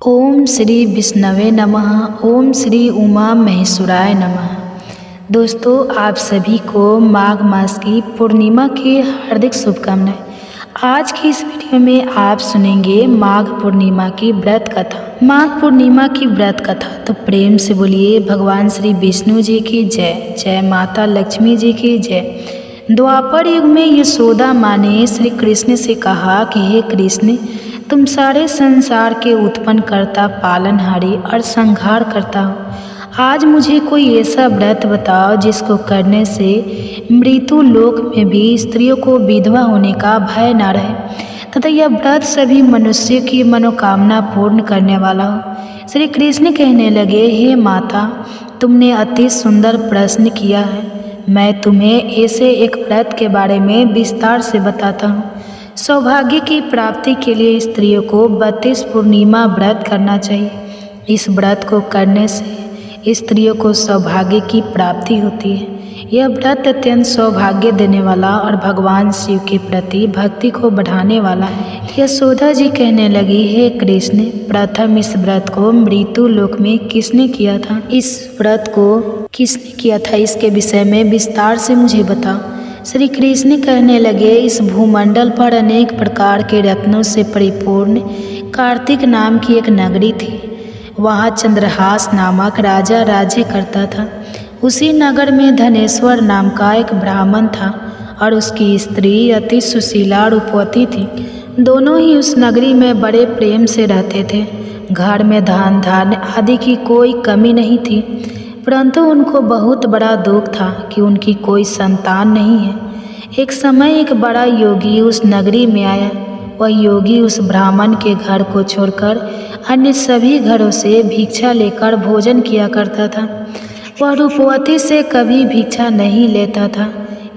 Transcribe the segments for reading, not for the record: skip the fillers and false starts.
ओम श्री विष्णवे नमः। ओम श्री उमा महेश्वराय नमः। दोस्तों, आप सभी को माघ मास की पूर्णिमा की हार्दिक शुभकामनाएं। आज की इस वीडियो में आप सुनेंगे माघ पूर्णिमा की व्रत कथा। माघ पूर्णिमा की व्रत कथा तो प्रेम से बोलिए भगवान श्री विष्णु जी की जय। जय माता लक्ष्मी जी की जय। द्वापर युग में यशोदा माँ ने श्री कृष्ण से कहा कि हे कृष्ण, तुम सारे संसार के उत्पन्न करता, पालनहारी और संहार करता हो। आज मुझे कोई ऐसा व्रत बताओ जिसको करने से मृत्यु लोक में भी स्त्रियों को विधवा होने का भय न रहे तथा यह व्रत सभी मनुष्यों की मनोकामना पूर्ण करने वाला हो। श्री कृष्ण कहने लगे, हे माता, तुमने अति सुंदर प्रश्न किया है। मैं तुम्हें ऐसे एक व्रत के बारे में विस्तार से बताता हूँ। सौभाग्य की प्राप्ति के लिए स्त्रियों को 32 पूर्णिमा व्रत करना चाहिए। इस व्रत को करने से स्त्रियों को सौभाग्य की प्राप्ति होती है। यह व्रत अत्यंत सौभाग्य देने वाला और भगवान शिव के प्रति भक्ति को बढ़ाने वाला है। यशोदा जी कहने लगी, हे कृष्ण, प्रथम इस व्रत को मृत्यु लोक में किसने किया था? इस व्रत को किसने किया था, इसके विषय में विस्तार से मुझे बताओ। श्री कृष्ण कहने लगे, इस भूमंडल पर अनेक प्रकार के रत्नों से परिपूर्ण कार्तिक नाम की एक नगरी थी। वहाँ चंद्रहास नामक राजा राज्य करता था। उसी नगर में धनेश्वर नाम का एक ब्राह्मण था और उसकी स्त्री अति सुशीला रूपवती थी। दोनों ही उस नगरी में बड़े प्रेम से रहते थे। घर में धन धान्य आदि की कोई कमी नहीं थी, परंतु उनको बहुत बड़ा दुख था कि उनकी कोई संतान नहीं है। एक समय एक बड़ा योगी उस नगरी में आया। वह योगी उस ब्राह्मण के घर को छोड़कर अन्य सभी घरों से भिक्षा लेकर भोजन किया करता था। वह रूपवती से कभी भिक्षा नहीं लेता था।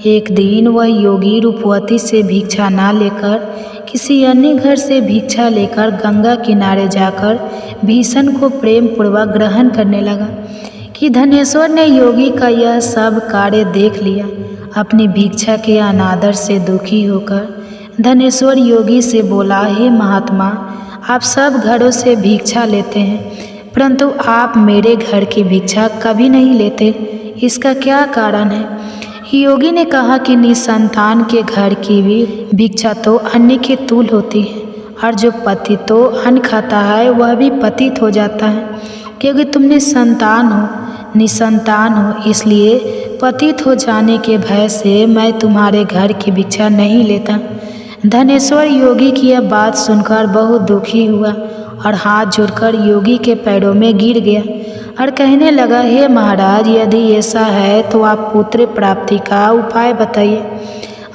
एक दिन वह योगी रूपवती से भिक्षा ना लेकर किसी अन्य घर से भिक्षा लेकर गंगा किनारे जाकर भीषण को प्रेम पूर्वक ग्रहण करने लगा कि धनेश्वर ने योगी का यह सब कार्य देख लिया। अपनी भिक्षा के अनादर से दुखी होकर धनेश्वर योगी से बोला, हे महात्मा, आप सब घरों से भिक्षा लेते हैं, परंतु आप मेरे घर की भिक्षा कभी नहीं लेते, इसका क्या कारण है? योगी ने कहा कि निसंतान के घर की भी भिक्षा तो अन्य के तुल्य होती है, और जो पतित तो अन्न खाता है वह भी पतित हो जाता है। क्योंकि तुमने संतान हो, निसंतान हो, इसलिए पतित हो जाने के भय से मैं तुम्हारे घर की भिक्षा नहीं लेता। धनेश्वर योगी की यह बात सुनकर बहुत दुखी हुआ और हाथ जोड़कर योगी के पैरों में गिर गया और कहने लगा, हे महाराज, यदि ऐसा है तो आप पुत्र प्राप्ति का उपाय बताइए।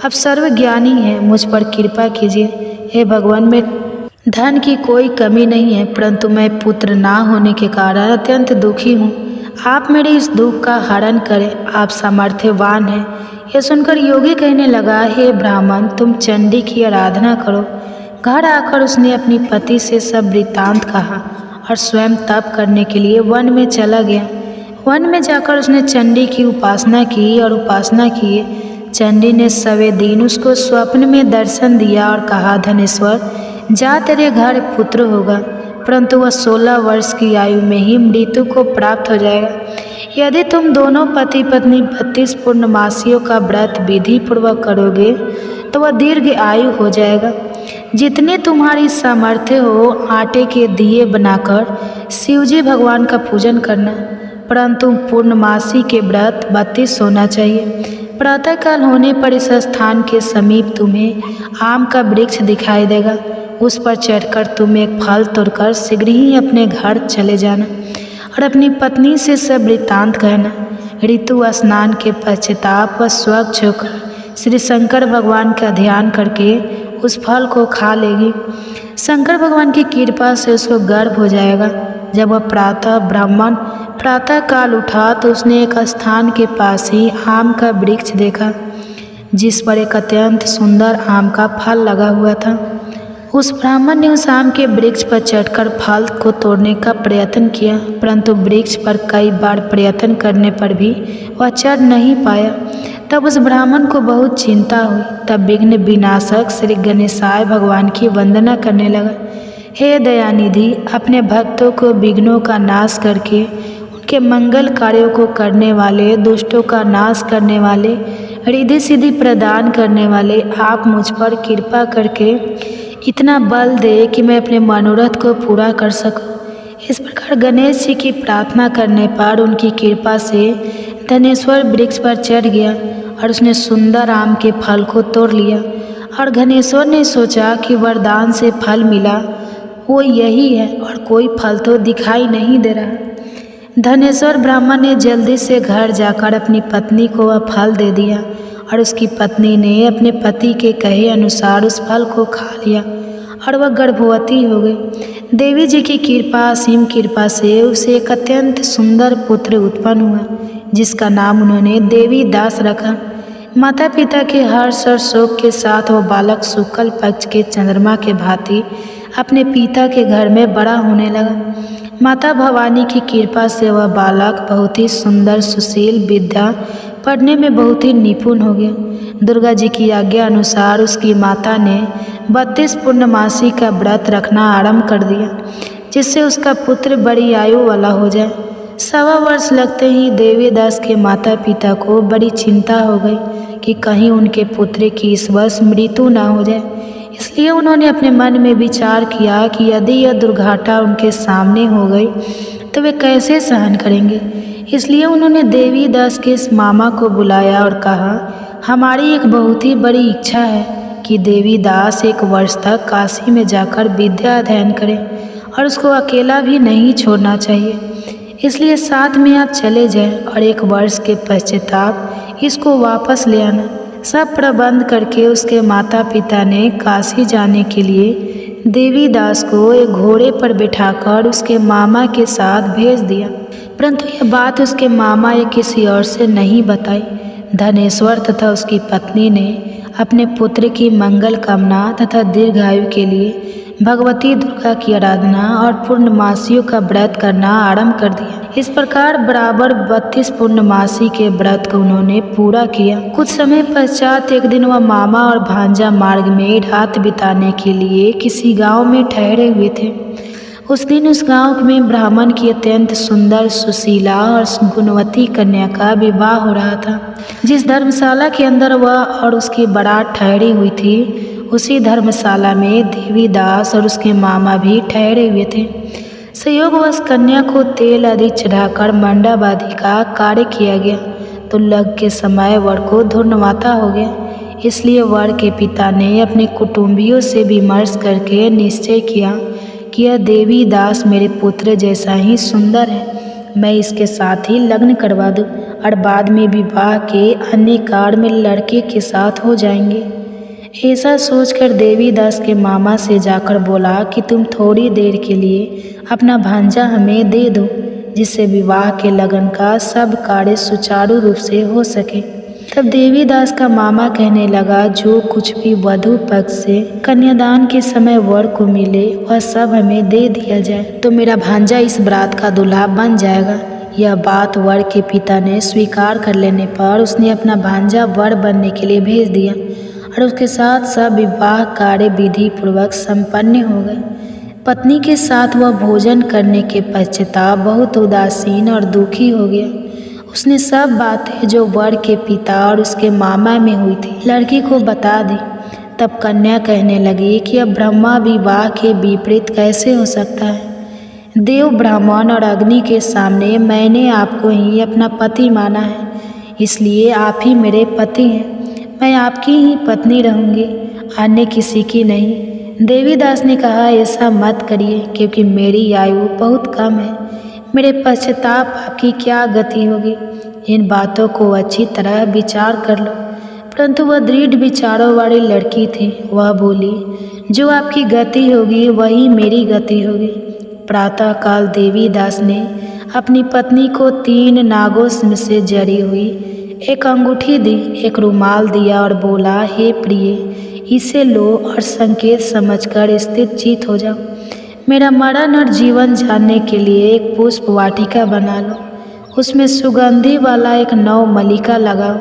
आप सर्वज्ञानी हैं, मुझ पर कृपा कीजिए। हे भगवान, मैं धन की कोई कमी नहीं है, परंतु मैं पुत्र ना होने के कारण अत्यंत दुखी हूँ। आप मेरे इस दुख का हरण करें, आप सामर्थ्यवान हैं। यह सुनकर योगी कहने लगा, हे ब्राह्मण, तुम चंडी की आराधना करो। घर आकर उसने अपनी पति से सब वृत्तांत कहा और स्वयं तप करने के लिए वन में चला गया। वन में जाकर उसने चंडी की उपासना की और उपासना की। चंडी ने सवे दिन उसको स्वप्न में दर्शन दिया और कहा, धनेश्वर, जा, तेरे घर पुत्र होगा, परंतु वह 16 वर्ष की आयु में ही मृत्यु को प्राप्त हो जाएगा। यदि तुम दोनों पति पत्नी 32 पूर्णमासियों का व्रत विधि पूर्वक करोगे तो वह दीर्घ आयु हो जाएगा। जितने तुम्हारी सामर्थ्य हो, आटे के दिए बनाकर शिवजी भगवान का पूजन करना, परंतु पूर्णमासी के व्रत 32 होना चाहिए। प्रातःकाल होने पर इस स्थान के समीप तुम्हें आम का वृक्ष दिखाई देगा। उस पर चढ़कर तुम एक फल तोड़कर शीघ्र ही अपने घर चले जाना और अपनी पत्नी से सब वृत्तांत कहना। ऋतु स्नान के पश्चाताप व स्वच्छ होकर श्री शंकर भगवान का ध्यान करके उस फल को खा लेगी। शंकर भगवान की कृपा से उसको गर्भ हो जाएगा। जब वह ब्राह्मण प्रातःकाल उठा तो उसने एक स्थान के पास ही आम का वृक्ष देखा, जिस पर एक अत्यंत सुंदर आम का फल लगा हुआ था। उस ब्राह्मण ने उस आम के वृक्ष पर चढ़कर फल को तोड़ने का प्रयत्न किया, परंतु वृक्ष पर कई बार प्रयत्न करने पर भी वह चढ़ नहीं पाया। तब उस ब्राह्मण को बहुत चिंता हुई। तब विघ्न विनाशक श्री गणेशाय भगवान की वंदना करने लगा। हे दयानिधि, अपने भक्तों को विघ्नों का नाश करके उनके मंगल कार्यों को करने वाले, दुष्टों का नाश करने वाले, रिद्धि सिद्धि प्रदान करने वाले, आप मुझ पर कृपा करके इतना बल दे कि मैं अपने मनोरथ को पूरा कर सकूं। इस प्रकार गणेश जी की प्रार्थना करने पर उनकी कृपा से धनेश्वर वृक्ष पर चढ़ गया और उसने सुंदर आम के फल को तोड़ लिया। और धनेश्वर ने सोचा कि वरदान से फल मिला वो यही है और कोई फल तो दिखाई नहीं दे रहा। धनेश्वर ब्राह्मण ने जल्दी से घर जाकर अपनी पत्नी को वह फल दे दिया और उसकी पत्नी ने अपने पति के कहे अनुसार उस फल को खा लिया और वह गर्भवती हो गई। देवी जी की कृपा, असीम कृपा से उसे एक अत्यंत सुंदर पुत्र उत्पन्न हुआ जिसका नाम उन्होंने देवी दास रखा। माता पिता के हर्ष और शोक के साथ वह बालक शुक्ल पक्ष के चंद्रमा के भांति अपने पिता के घर में बड़ा होने लगा। माता भवानी की कृपा से वह बालक बहुत ही सुंदर, सुशील, विद्या पढ़ने में बहुत ही निपुण हो गया। दुर्गा जी की आज्ञा अनुसार उसकी माता ने 32 पूर्णमासी का व्रत रखना आरंभ कर दिया जिससे उसका पुत्र बड़ी आयु वाला हो जाए। 1.25 वर्ष लगते ही देवीदास के माता पिता को बड़ी चिंता हो गई कि कहीं उनके पुत्र की इस वर्ष मृत्यु न हो जाए। इसलिए उन्होंने अपने मन में विचार किया कि यदि यह दुर्घटना उनके सामने हो गई तो वे कैसे सहन करेंगे। इसलिए उन्होंने देवीदास के इस मामा को बुलाया और कहा, हमारी एक बहुत ही बड़ी इच्छा है कि देवीदास 1 वर्ष तक काशी में जाकर विद्या अध्ययन करे और उसको अकेला भी नहीं छोड़ना चाहिए। इसलिए साथ में आप चले जाएं और 1 वर्ष के पश्चाताप इसको वापस ले आना। सब प्रबंध करके उसके माता पिता ने काशी जाने के लिए देवीदास को एक घोड़े पर बिठाकर उसके मामा के साथ भेज दिया। परंतु यह बात उसके मामा या किसी और से नहीं बताई। धनेश्वर तथा उसकी पत्नी ने अपने पुत्र की मंगल कामना तथा दीर्घायु के लिए भगवती दुर्गा की आराधना और पूर्णमासियों का व्रत करना आरंभ कर दिया। इस प्रकार बराबर 32 पूर्णमासी के व्रत को उन्होंने पूरा किया। कुछ समय पश्चात एक दिन वह मामा और भांजा मार्ग में रात बिताने के लिए किसी गांव में ठहरे हुए थे। उस दिन उस गांव में ब्राह्मण की अत्यंत सुंदर, सुशीला और गुणवती कन्या का विवाह हो रहा था। जिस धर्मशाला के अंदर वह और उसकी बारात ठहरी हुई थी उसी धर्मशाला में देवीदास और उसके मामा भी ठहरे हुए थे। संयोगवश कन्या को तेल आदि चढ़ाकर मंडप आदि का कार्य किया गया तो लग के समय वर को धूर्णमाता हो गया। इसलिए वर के पिता ने अपने कुटुंबियों से विमर्श करके निश्चय किया कि यह देवीदास मेरे पुत्र जैसा ही सुंदर है, मैं इसके साथ ही लग्न करवा दूं और बाद में विवाह के अन्य कार्य में लड़के के साथ हो जाएंगे। ऐसा सोचकर देवीदास के मामा से जाकर बोला कि तुम थोड़ी देर के लिए अपना भांजा हमें दे दो जिससे विवाह के लगन का सब कार्य सुचारू रूप से हो सके। तब देवीदास का मामा कहने लगा, जो कुछ भी वधू पक्ष से कन्यादान के समय वर को मिले वह सब हमें दे दिया जाए तो मेरा भांजा इस बारात का दूल्हा बन जाएगा। यह बात वर के पिता ने स्वीकार कर लेने पर उसने अपना भांजा वर बनने के लिए भेज दिया और उसके साथ सब विवाह कार्य विधि पूर्वक संपन्न हो गए। पत्नी के साथ वह भोजन करने के पश्चाताप बहुत उदासीन और दुखी हो गया। उसने सब बातें जो वर के पिता और उसके मामा में हुई थी लड़की को बता दी। तब कन्या कहने लगी कि अब ब्रह्मा विवाह के विपरीत कैसे हो सकता है। देव, ब्राह्मण और अग्नि के सामने मैंने आपको ही अपना पति माना है, इसलिए आप ही मेरे पति हैं। मैं आपकी ही पत्नी रहूंगी, अन्य किसी की नहीं। देवीदास ने कहा, ऐसा मत करिए क्योंकि मेरी आयु बहुत कम है, मेरे पश्चाताप आपकी क्या गति होगी। इन बातों को अच्छी तरह विचार कर लो। परंतु वह दृढ़ विचारों वाली लड़की थी। वह बोली, जो आपकी गति होगी वही मेरी गति होगी। प्रातःकाल देवीदास ने अपनी पत्नी को 3 नागों से जड़ी हुई एक अंगूठी दी, एक रुमाल दिया और बोला, हे प्रिय, इसे लो और संकेत समझकर स्थिर चित हो जाओ। मेरा मरण और जीवन जानने के लिए एक पुष्प वाटिका बना लो, उसमें सुगंधी वाला एक नव मलिका लगाओ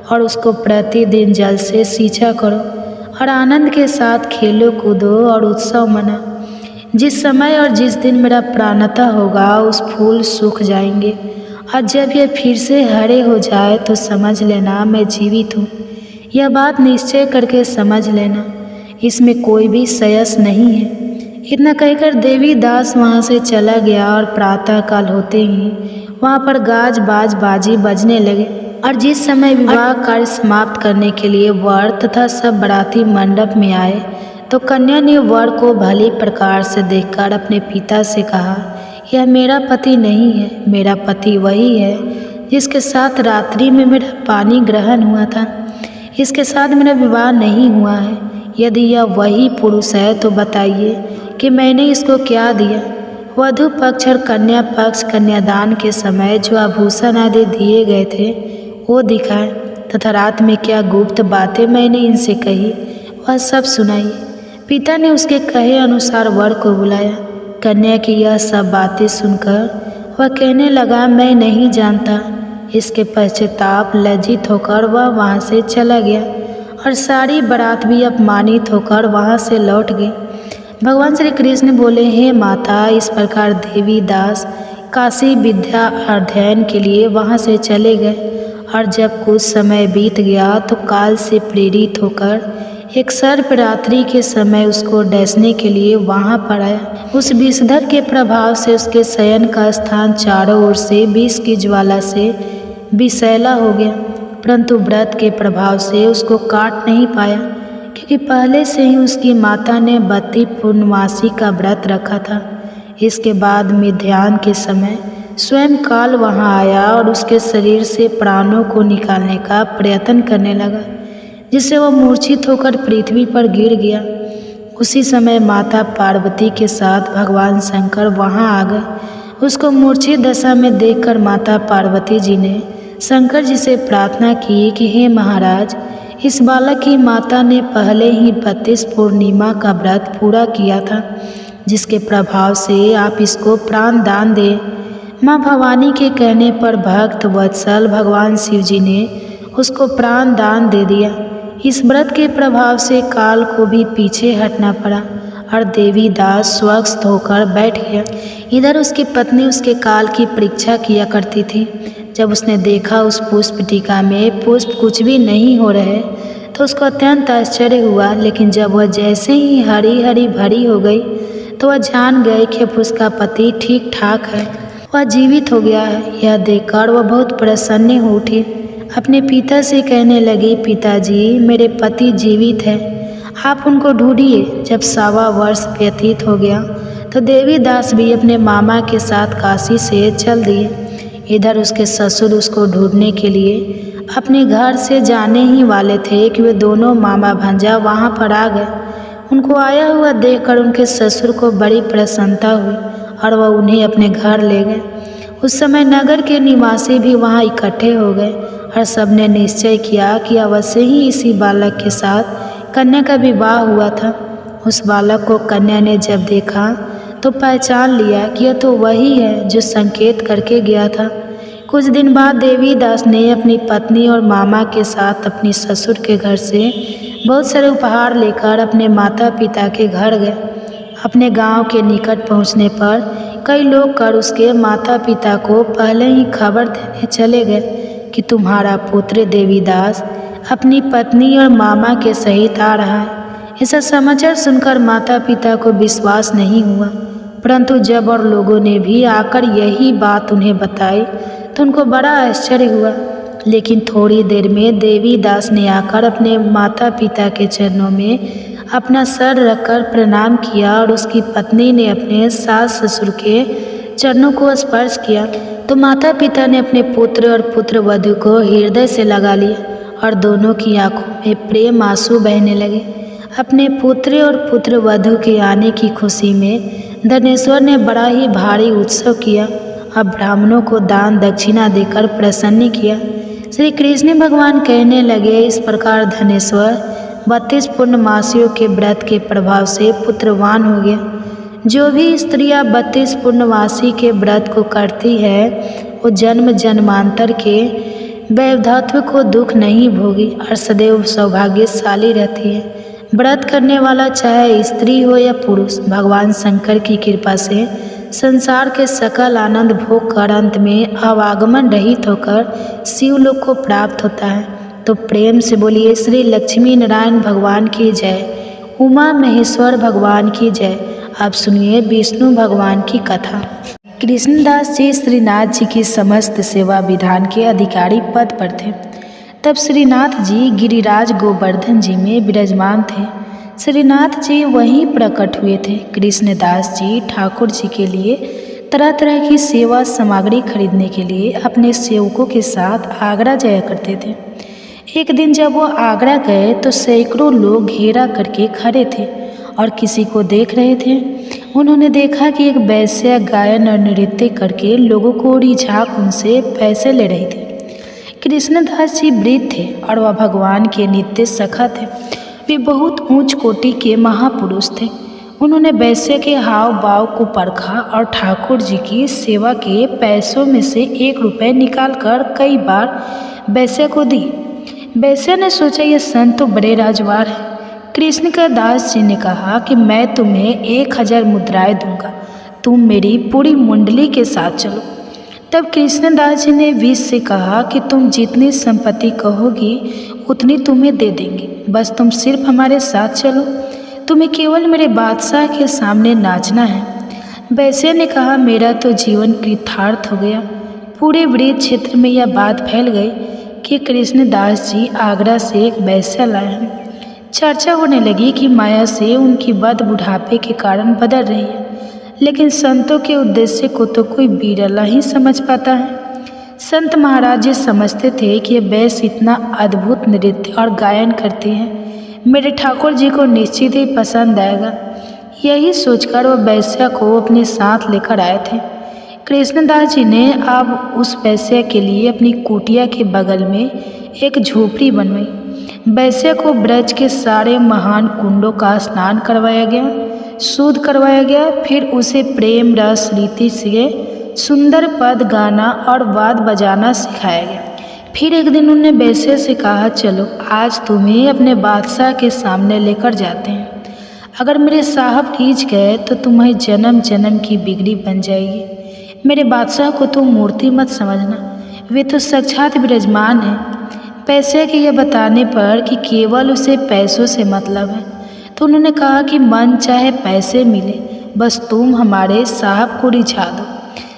और उसको प्रतिदिन जल से सींचा करो और आनंद के साथ खेलो कूदो और उत्सव मनाओ। जिस समय और जिस दिन मेरा प्राणता होगा उस फूल सूख जाएंगे, और जब यह फिर से हरे हो जाए तो समझ लेना मैं जीवित हूँ। यह बात निश्चय करके समझ लेना, इसमें कोई भी संशय नहीं है। इतना कहकर देवीदास वहाँ से चला गया और प्रातःकाल होते ही वहाँ पर गाज बाज बाजी बजने लगे। और जिस समय विवाह कार्य समाप्त करने के लिए वर तथा सब बाराती मंडप में आए तो कन्या ने वर को भली प्रकार से देखकर अपने पिता से कहा, यह मेरा पति नहीं है, मेरा पति वही है जिसके साथ रात्रि में मेरा पानी ग्रहण हुआ था। इसके साथ मेरा विवाह नहीं हुआ है। यदि यह वही पुरुष है तो बताइए कि मैंने इसको क्या दिया। वधू पक्ष और कन्या पक्ष कन्यादान के समय जो आभूषण आदि दिए गए थे वो दिखाए, तथा रात में क्या गुप्त बातें मैंने इनसे कही वह सब सुनाई। पिता ने उसके कहे अनुसार वर को बुलाया। कन्या की यह सब बातें सुनकर वह कहने लगा, मैं नहीं जानता। इसके पश्चाताप लज्जित होकर वह वहाँ से चला गया और सारी बारात भी अपमानित होकर वहाँ से लौट गई। भगवान श्री कृष्ण बोले, हे माता, इस प्रकार देवीदास काशी विद्या अध्ययन के लिए वहाँ से चले गए। और जब कुछ समय बीत गया तो काल से प्रेरित होकर एक सर्प रात्रि के समय उसको डसने के लिए वहाँ पर आया। उस विषधर के प्रभाव से उसके शयन का स्थान चारों ओर से विष की ज्वाला से विषैला हो गया, परंतु व्रत के प्रभाव से उसको काट नहीं पाया, क्योंकि पहले से ही उसकी माता ने 32 पूर्णमासी का व्रत रखा था। इसके बाद मध्याह्न के समय स्वयं काल वहाँ आया और उसके शरीर से प्राणों को निकालने का प्रयत्न करने लगा, जिससे वह मूर्छित होकर पृथ्वी पर गिर गया। उसी समय माता पार्वती के साथ भगवान शंकर वहाँ आ गए। उसको मूर्छित दशा में देखकर माता पार्वती जी ने शंकर जी से प्रार्थना की कि हे महाराज, इस बालक की माता ने पहले ही 32 पूर्णिमा का व्रत पूरा किया था, जिसके प्रभाव से आप इसको प्राण दान दें। माँ भवानी के कहने पर भक्त वत्सल भगवान शिव जी ने उसको प्राण दान दे दिया। इस व्रत के प्रभाव से काल को भी पीछे हटना पड़ा और देवीदास स्वस्थ होकर बैठ गया। इधर उसकी पत्नी उसके काल की परीक्षा किया करती थी। जब उसने देखा उस पुष्प टीका में पुष्प कुछ भी नहीं हो रहे तो उसको अत्यंत आश्चर्य हुआ, लेकिन जब वह जैसे ही हरी हरी भरी हो गई तो वह जान गए कि अब उसका पति ठीक ठाक है, वह जीवित हो गया है। यह देखकर वह बहुत प्रसन्न हो उठी। अपने पिता से कहने लगी, पिताजी, मेरे पति जीवित हैं, आप उनको ढूंढिए। जब 1.25 वर्ष व्यतीत हो गया तो देवीदास भी अपने मामा के साथ काशी से चल दिए। इधर उसके ससुर उसको ढूंढने के लिए अपने घर से जाने ही वाले थे कि वे दोनों मामा भांजा वहाँ पर आ गए। उनको आया हुआ देखकर उनके ससुर को बड़ी प्रसन्नता हुई और वह उन्हें अपने घर ले गए। उस समय नगर के निवासी भी वहाँ इकट्ठे हो गए और सबने निश्चय किया कि अवश्य ही इसी बालक के साथ कन्या का विवाह हुआ था। उस बालक को कन्या ने जब देखा तो पहचान लिया कि यह तो वही है जो संकेत करके गया था। कुछ दिन बाद देवीदास ने अपनी पत्नी और मामा के साथ अपनी ससुर के घर से बहुत सारे उपहार लेकर अपने माता पिता के घर गए। अपने गांव के निकट पहुंचने पर कई लोग कर उसके माता पिता को पहले ही खबर देने चले गए कि तुम्हारा पुत्र देवीदास अपनी पत्नी और मामा के सहित आ रहा है। ऐसा समाचार सुनकर माता पिता को विश्वास नहीं हुआ, परंतु जब और लोगों ने भी आकर यही बात उन्हें बताई तो उनको बड़ा आश्चर्य हुआ। लेकिन थोड़ी देर में देवीदास ने आकर अपने माता पिता के चरणों में अपना सर रखकर प्रणाम किया और उसकी पत्नी ने अपने सास ससुर के चरणों को स्पर्श किया तो माता पिता ने अपने पुत्र और पुत्र वधू को हृदय से लगा लिया और दोनों की आंखों में प्रेम आंसू बहने लगे। अपने पुत्र और पुत्र वधू के आने की खुशी में धनेश्वर ने बड़ा ही भारी उत्सव किया और ब्राह्मणों को दान दक्षिणा देकर प्रसन्न किया। श्री कृष्ण भगवान कहने लगे, इस प्रकार धनेश्वर 32 पूर्णमासियों के व्रत के प्रभाव से पुत्रवान हो गया। जो भी स्त्रियां 32 पूर्णमासी के व्रत को करती है वो जन्म जन्मांतर के वैधत्व को दुख नहीं भोगी और सदैव सौभाग्यशाली रहती है। व्रत करने वाला चाहे स्त्री हो या पुरुष, भगवान शंकर की कृपा से संसार के सकल आनंद भोग कर अंत में अवागमन रहित होकर शिवलोक को प्राप्त होता है। तो प्रेम से बोलिए श्री लक्ष्मी नारायण भगवान की जय, उमा महेश्वर भगवान की जय। आप सुनिए विष्णु भगवान की कथा। कृष्णदास जी श्रीनाथ जी की समस्त सेवा विधान के अधिकारी पद पर थे। तब श्रीनाथ जी गिरिराज गोवर्धन जी में विराजमान थे। श्रीनाथ जी वहीं प्रकट हुए थे। कृष्णदास जी ठाकुर जी के लिए तरह तरह की सेवा सामग्री खरीदने के लिए अपने सेवकों के साथ आगरा जाया करते थे। एक दिन जब वो आगरा गए तो सैकड़ों लोग घेरा करके खड़े थे और किसी को देख रहे थे। उन्होंने देखा कि एक वैश्या गायन और नृत्य करके लोगों को रिझाकर उनसे पैसे ले रही थी। कृष्णदास जी वृद्ध थे और वह भगवान के नित्य सखा थे। वे बहुत ऊंच कोटि के महापुरुष थे। उन्होंने वैश्य के हाव भाव को परखा और ठाकुर जी की सेवा के पैसों में से 1 रुपये निकालकर कई बार वैश्य को दी। वैश्य ने सोचा यह संत तो बड़े राजवार है। कृष्ण का दास जी ने कहा कि मैं तुम्हें 1000 मुद्राएं दूंगा, तुम मेरी पूरी मुंडली के साथ चलो। तब कृष्णदास जी ने विष से कहा कि तुम जितनी संपत्ति कहोगी उतनी तुम्हें दे देंगे, बस तुम सिर्फ हमारे साथ चलो, तुम्हें केवल मेरे बादशाह के सामने नाचना है। वैश्य ने कहा मेरा तो जीवन कृतार्थ हो गया। पूरे वृद्ध क्षेत्र में यह बात फैल गई कि कृष्णदास जी आगरा से एक वैश्या लाए हैं। चर्चा होने लगी कि माया से उनकी बद बुढ़ापे के कारण बदल रही है, लेकिन संतों के उद्देश्य को तो कोई बिरला ही समझ पाता है। संत महाराज जी समझते थे कि ये वैश्य इतना अद्भुत नृत्य और गायन करते हैं, मेरे ठाकुर जी को निश्चित ही पसंद आएगा। यही सोचकर वह वैश्या को अपने साथ लेकर आए थे। कृष्णदास जी ने अब उस वैश्या के लिए अपनी कुटिया के बगल में एक झोपड़ी बनवाई। वैश्या को ब्रज के सारे महान कुंडों का स्नान करवाया गया, शुद्ध करवाया गया। फिर उसे प्रेम रस रीति से सुंदर पद गाना और वाद बजाना सिखाया गया। फिर एक दिन उन्होंने वैश्य से कहा चलो आज तुम्हें अपने बादशाह के सामने लेकर जाते हैं। अगर मेरे साहब रीझ गए तो तुम्हें जन्म जन्म की बिगड़ी बन जाएगी। मेरे बादशाह को तुम मूर्ति मत समझना, वे तो साक्षात विराजमान हैं। पैसे के यह बताने पर कि केवल उसे पैसों से मतलब है, तो उन्होंने कहा कि मन चाहे पैसे मिले, बस तुम हमारे साहब को रिझा दो।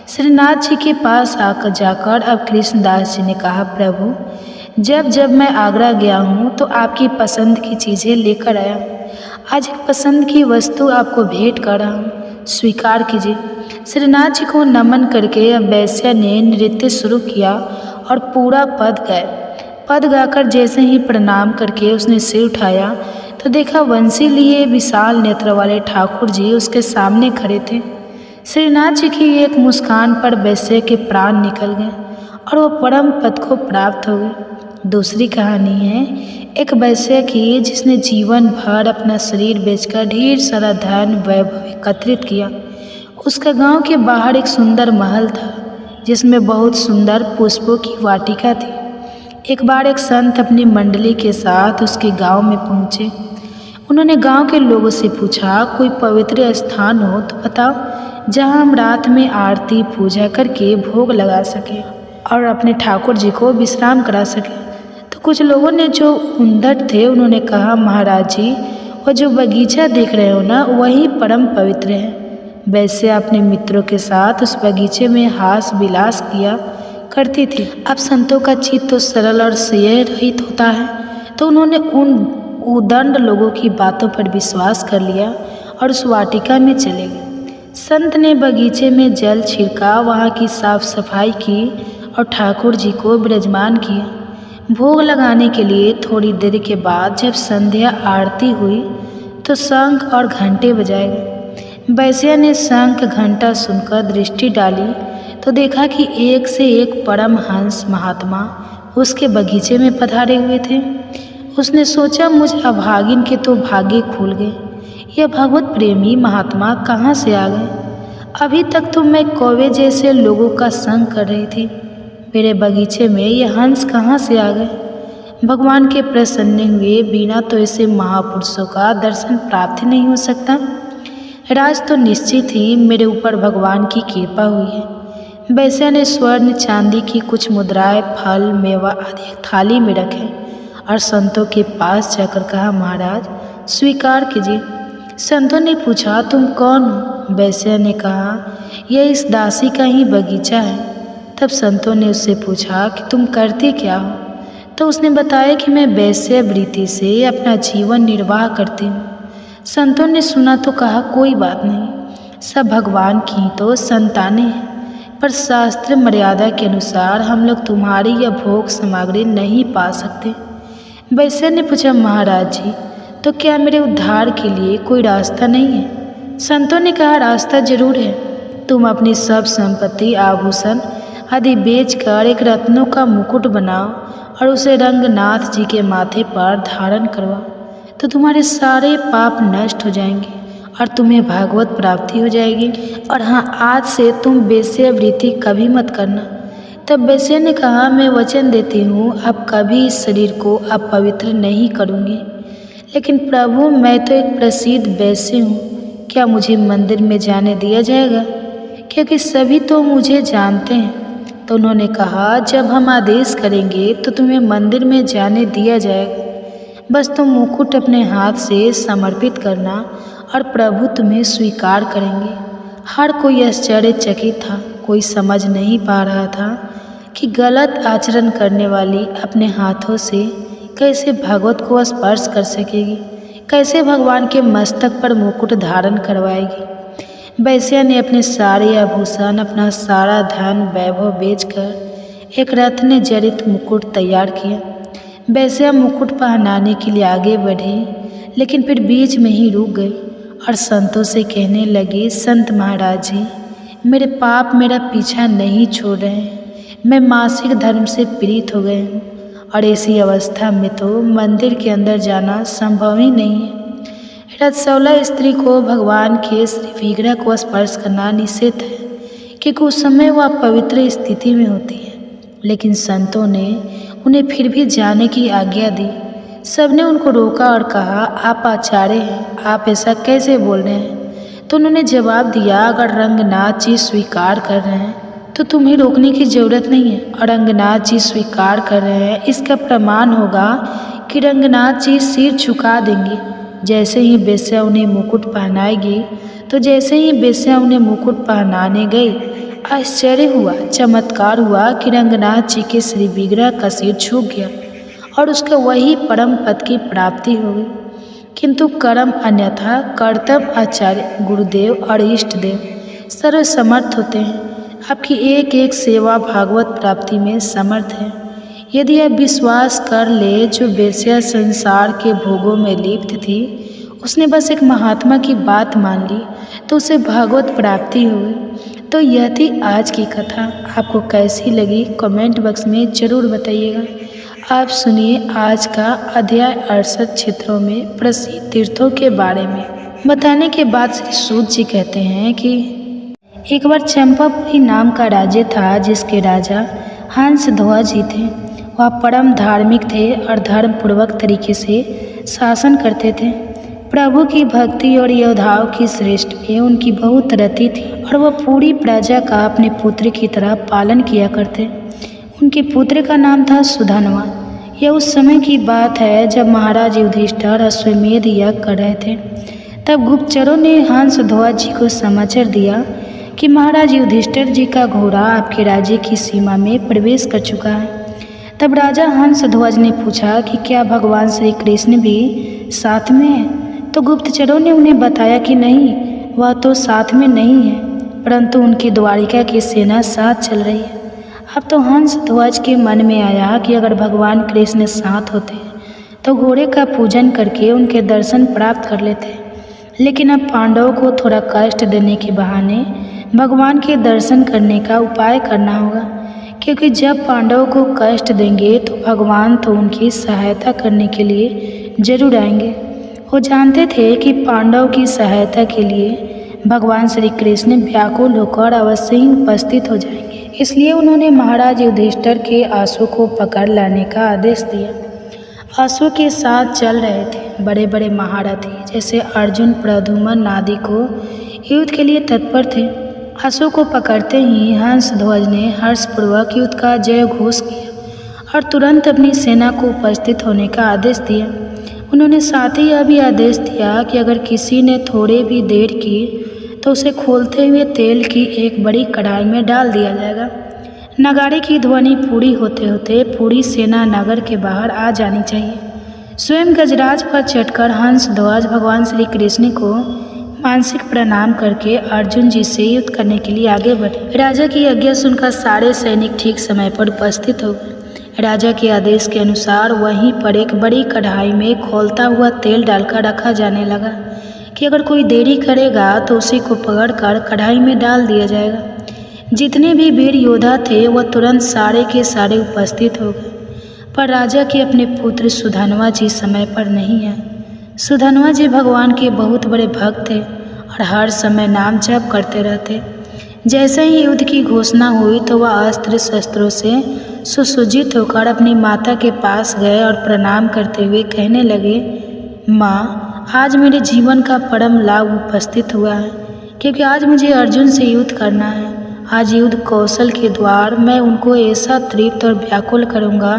श्रीनाथ जी के पास आकर जाकर अब कृष्णदास जी ने कहा प्रभु जब जब मैं आगरा गया हूँ तो आपकी पसंद की चीज़ें लेकर आया हूँ। आज एक पसंद की वस्तु आपको भेंट कर रहा हूँ, स्वीकार कीजिए। श्रीनाथ जी को नमन करके अब वैश्या ने नृत्य शुरू किया और पूरा पद गाया। पद गाकर जैसे ही प्रणाम करके उसने सिर उठाया तो देखा वंशी लिए विशाल नेत्र वाले ठाकुर जी उसके सामने खड़े थे। श्रीनाथ जी की एक मुस्कान पर वैश्य के प्राण निकल गए और वो परम पद को प्राप्त हो गए। दूसरी कहानी है एक वैश्य की जिसने जीवन भर अपना शरीर बेचकर ढेर सारा धन वैभव एकत्रित किया। उसका गांव के बाहर एक सुंदर महल था जिसमें बहुत सुंदर पुष्पों की वाटिका थी। एक बार एक संत अपनी मंडली के साथ उसके गांव में पहुंचे। उन्होंने गांव के लोगों से पूछा कोई पवित्र स्थान हो तो बताओ जहां हम रात में आरती पूजा करके भोग लगा सके और अपने ठाकुर जी को विश्राम करा सके। तो कुछ लोगों ने जो उद्धट थे उन्होंने कहा महाराज जी वो जो बगीचा देख रहे हो ना वही परम पवित्र है। वैसे अपने मित्रों के साथ उस बगीचे में हास विलास किया करती थी। अब संतों का चित्त तो सरल और स्नेह रहित होता है, तो उन्होंने उन उदंड लोगों की बातों पर विश्वास कर लिया और उस वाटिका में चले गए। संत ने बगीचे में जल छिड़का, वहाँ की साफ सफाई की और ठाकुर जी को विराजमान किया। भोग लगाने के लिए थोड़ी देर के बाद जब संध्या आरती हुई तो शंख और घंटे बजाए गए। वैश्या ने शंख घंटा सुनकर दृष्टि डाली तो देखा कि एक से एक परमहंस महात्मा उसके बगीचे में पधारे हुए थे। उसने सोचा मुझ अभागिन के तो भाग्य खुल गए, यह भगवत प्रेमी महात्मा कहाँ से आ गए। अभी तक तो मैं कौवे जैसे लोगों का संग कर रही थी, मेरे बगीचे में ये हंस कहाँ से आ गए। भगवान के प्रसन्न हुए बिना तो ऐसे महापुरुषों का दर्शन प्राप्त ही नहीं हो सकता। राज तो निश्चित ही मेरे ऊपर भगवान की कृपा हुई है। वैश्या ने स्वर्ण चांदी की कुछ मुद्राएं, फल, मेवा आदि एक थाली में रखे और संतों के पास जाकर कहा, महाराज स्वीकार कीजिए। संतों ने पूछा, तुम कौन हो? वैश्या ने कहा, यह इस दासी का ही बगीचा है। तब संतों ने उससे पूछा कि तुम करते क्या हो? तो उसने बताया कि मैं वैश्यावृत्ति से अपना जीवन निर्वाह करती हूँ। संतों ने सुना तो कहा, कोई बात नहीं, सब भगवान की तो संतानें हैं, पर शास्त्र मर्यादा के अनुसार हम लोग तुम्हारी यह भोग सामग्री नहीं पा सकते। वैश्या ने पूछा, महाराज जी तो क्या मेरे उद्धार के लिए कोई रास्ता नहीं है? संतों ने कहा, रास्ता जरूर है। तुम अपनी सब संपत्ति, आभूषण आदि बेचकर एक रत्नों का मुकुट बनाओ और उसे रंगनाथ जी के माथे पर धारण करवाओ, तो तुम्हारे सारे पाप नष्ट हो जाएंगे और तुम्हें भागवत प्राप्ति हो जाएगी। और हाँ, आज से तुम वेश्यावृत्ति कभी मत करना। तब वैश्या ने कहा, मैं वचन देती हूँ अब कभी इस शरीर को अपवित्र नहीं करूँगी। लेकिन प्रभु, मैं तो एक प्रसिद्ध वैश्य हूँ, क्या मुझे मंदिर में जाने दिया जाएगा? क्योंकि सभी तो मुझे जानते हैं। तो उन्होंने कहा, जब हम आदेश करेंगे तो तुम्हें मंदिर में जाने दिया जाएगा। बस तुम मुकुट अपने हाथ से समर्पित करना और प्रभु तुम्हें स्वीकार करेंगे। हर कोई आश्चर्यचकित था, कोई समझ नहीं पा रहा था कि गलत आचरण करने वाली अपने हाथों से कैसे भागवत को स्पर्श कर सकेगी, कैसे भगवान के मस्तक पर मुकुट धारण करवाएगी। वैश्या ने अपने सारे आभूषण, अपना सारा धन वैभव बेचकर एक रत्न जड़ित मुकुट तैयार किया। वैश्या मुकुट पहनाने के लिए आगे बढ़ी, लेकिन फिर बीच में ही रुक गई और संतों से कहने लगी, संत महाराज जी, मेरे पाप मेरा पीछा नहीं छोड़ रहे हैं। मैं मासिक धर्म से पीड़ित हो गए हूँ और ऐसी अवस्था में तो मंदिर के अंदर जाना संभव ही नहीं है। रजस्वला स्त्री को भगवान के श्री विग्रह को स्पर्श करना निषेध है, क्योंकि उस समय वह पवित्र स्थिति में होती है। लेकिन संतों ने उन्हें फिर भी जाने की आज्ञा दी। सबने उनको रोका और कहा, आप आचार्य हैं, आप ऐसा कैसे बोल रहे हैं? तो उन्होंने जवाब दिया, अगर रंगनाथ जी स्वीकार कर रहे हैं तो तुम्हें रोकने की ज़रूरत नहीं है। और रंगनाथ जी स्वीकार कर रहे हैं, इसका प्रमाण होगा कि रंगनाथ जी सिर झुका देंगे। जैसे ही वेश्या उन्हें मुकुट पहनाएगी, तो जैसे ही वेश्या उन्हें मुकुट पहनाने गई, आश्चर्य हुआ, चमत्कार हुआ कि रंगनाथ जी के श्री विग्रह का सिर झुक गया और उसका वही परम पद की प्राप्ति हो गई। किंतु कर्म अन्यथा, कर्तव्य आचार्य, गुरुदेव और इष्ट देव सर्वसमर्थ होते हैं। आपकी एक एक सेवा भागवत प्राप्ति में समर्थ है। यदि आप विश्वास कर ले, जो वेश्या संसार के भोगों में लिप्त थी, उसने बस एक महात्मा की बात मान ली तो उसे भागवत प्राप्ति हुई। तो यह थी आज की कथा। आपको कैसी लगी कमेंट बॉक्स में ज़रूर बताइएगा। आप सुनिए आज का अध्याय 68 क्षेत्रों में प्रसिद्ध तीर्थों के बारे में। बताने के बाद श्री सूत जी कहते हैं कि एक बार चंपापुरी नाम का राज्य था, जिसके राजा हंसध्वज जी थे। वह परम धार्मिक थे और धर्मपूर्वक तरीके से शासन करते थे। प्रभु की भक्ति और योद्धाओं की श्रेष्ठ में उनकी बहुत रति थी और वह पूरी प्रजा का अपने पुत्र की तरह पालन किया करते। उनके पुत्र का नाम था सुधन्वा। यह उस समय की बात है जब महाराज युधिष्ठिर अश्वमेध यज्ञ कर रहे थे। तब गुप्तचरों ने हंसध्वज जी को समाचार दिया कि महाराज युधिष्ठिर जी का घोड़ा आपके राज्य की सीमा में प्रवेश कर चुका है। तब राजा हंसध्वज ने पूछा कि क्या भगवान श्री कृष्ण भी साथ में हैं? तो गुप्तचरों ने उन्हें बताया कि नहीं, वह तो साथ में नहीं है, परंतु उनकी द्वारिका की सेना साथ चल रही है। अब तो हंसध्वज के मन में आया कि अगर भगवान कृष्ण साथ होते तो घोड़े का पूजन करके उनके दर्शन प्राप्त कर लेते। लेकिन अब पांडवों को थोड़ा कष्ट देने के बहाने भगवान के दर्शन करने का उपाय करना होगा, क्योंकि जब पांडवों को कष्ट देंगे तो भगवान तो उनकी सहायता करने के लिए जरूर आएंगे। वो जानते थे कि पांडवों की सहायता के लिए भगवान श्री कृष्ण व्याकुल होकर अवश्य ही उपस्थित हो जाएंगे। इसलिए उन्होंने महाराज युधिष्ठिर के आंसू को पकड़ लाने का आदेश दिया। अश्व के साथ चल रहे थे बड़े बड़े महारथी जैसे अर्जुन, प्रद्युम्न आदि को युद्ध के लिए तत्पर थे। अश्व को पकड़ते ही हंसध्वज ने हर्षपूर्वक युद्ध का जय घोष किया और तुरंत अपनी सेना को उपस्थित होने का आदेश दिया। उन्होंने साथ ही यह भी आदेश दिया कि अगर किसी ने थोड़े भी देर की तो उसे खोलते हुए तेल की एक बड़ी कढ़ाई में डाल दिया जाएगा। नगाड़े की ध्वनि पूरी होते होते पूरी सेना नगर के बाहर आ जानी चाहिए। स्वयं गजराज पर चढ़कर हंसध्वज भगवान श्री कृष्ण को मानसिक प्रणाम करके अर्जुन जी से युद्ध करने के लिए आगे बढ़े। राजा की आज्ञा सुनकर सारे सैनिक ठीक समय पर उपस्थित हो गए। राजा के आदेश के अनुसार वहीं पर एक बड़ी कढ़ाई में खौलता हुआ तेल डालकर रखा जाने लगा कि अगर कोई देरी करेगा तो उसी को पकड़कर कढ़ाई में डाल दिया जाएगा। जितने भी वीर योद्धा थे वह तुरंत सारे के सारे उपस्थित हो गए, पर राजा के अपने पुत्र सुधन्वा जी समय पर नहीं आए। सुधन्वा जी भगवान के बहुत बड़े भक्त थे और हर समय नाम जप करते रहते। जैसे ही युद्ध की घोषणा हुई तो वह अस्त्र शस्त्रों से सुसज्जित होकर अपनी माता के पास गए और प्रणाम करते हुए कहने लगे, माँ, आज मेरे जीवन का परम लाभ उपस्थित हुआ है, क्योंकि आज मुझे अर्जुन से युद्ध करना है। आज युद्ध कौशल के द्वार मैं उनको ऐसा तृप्त और व्याकुल करूँगा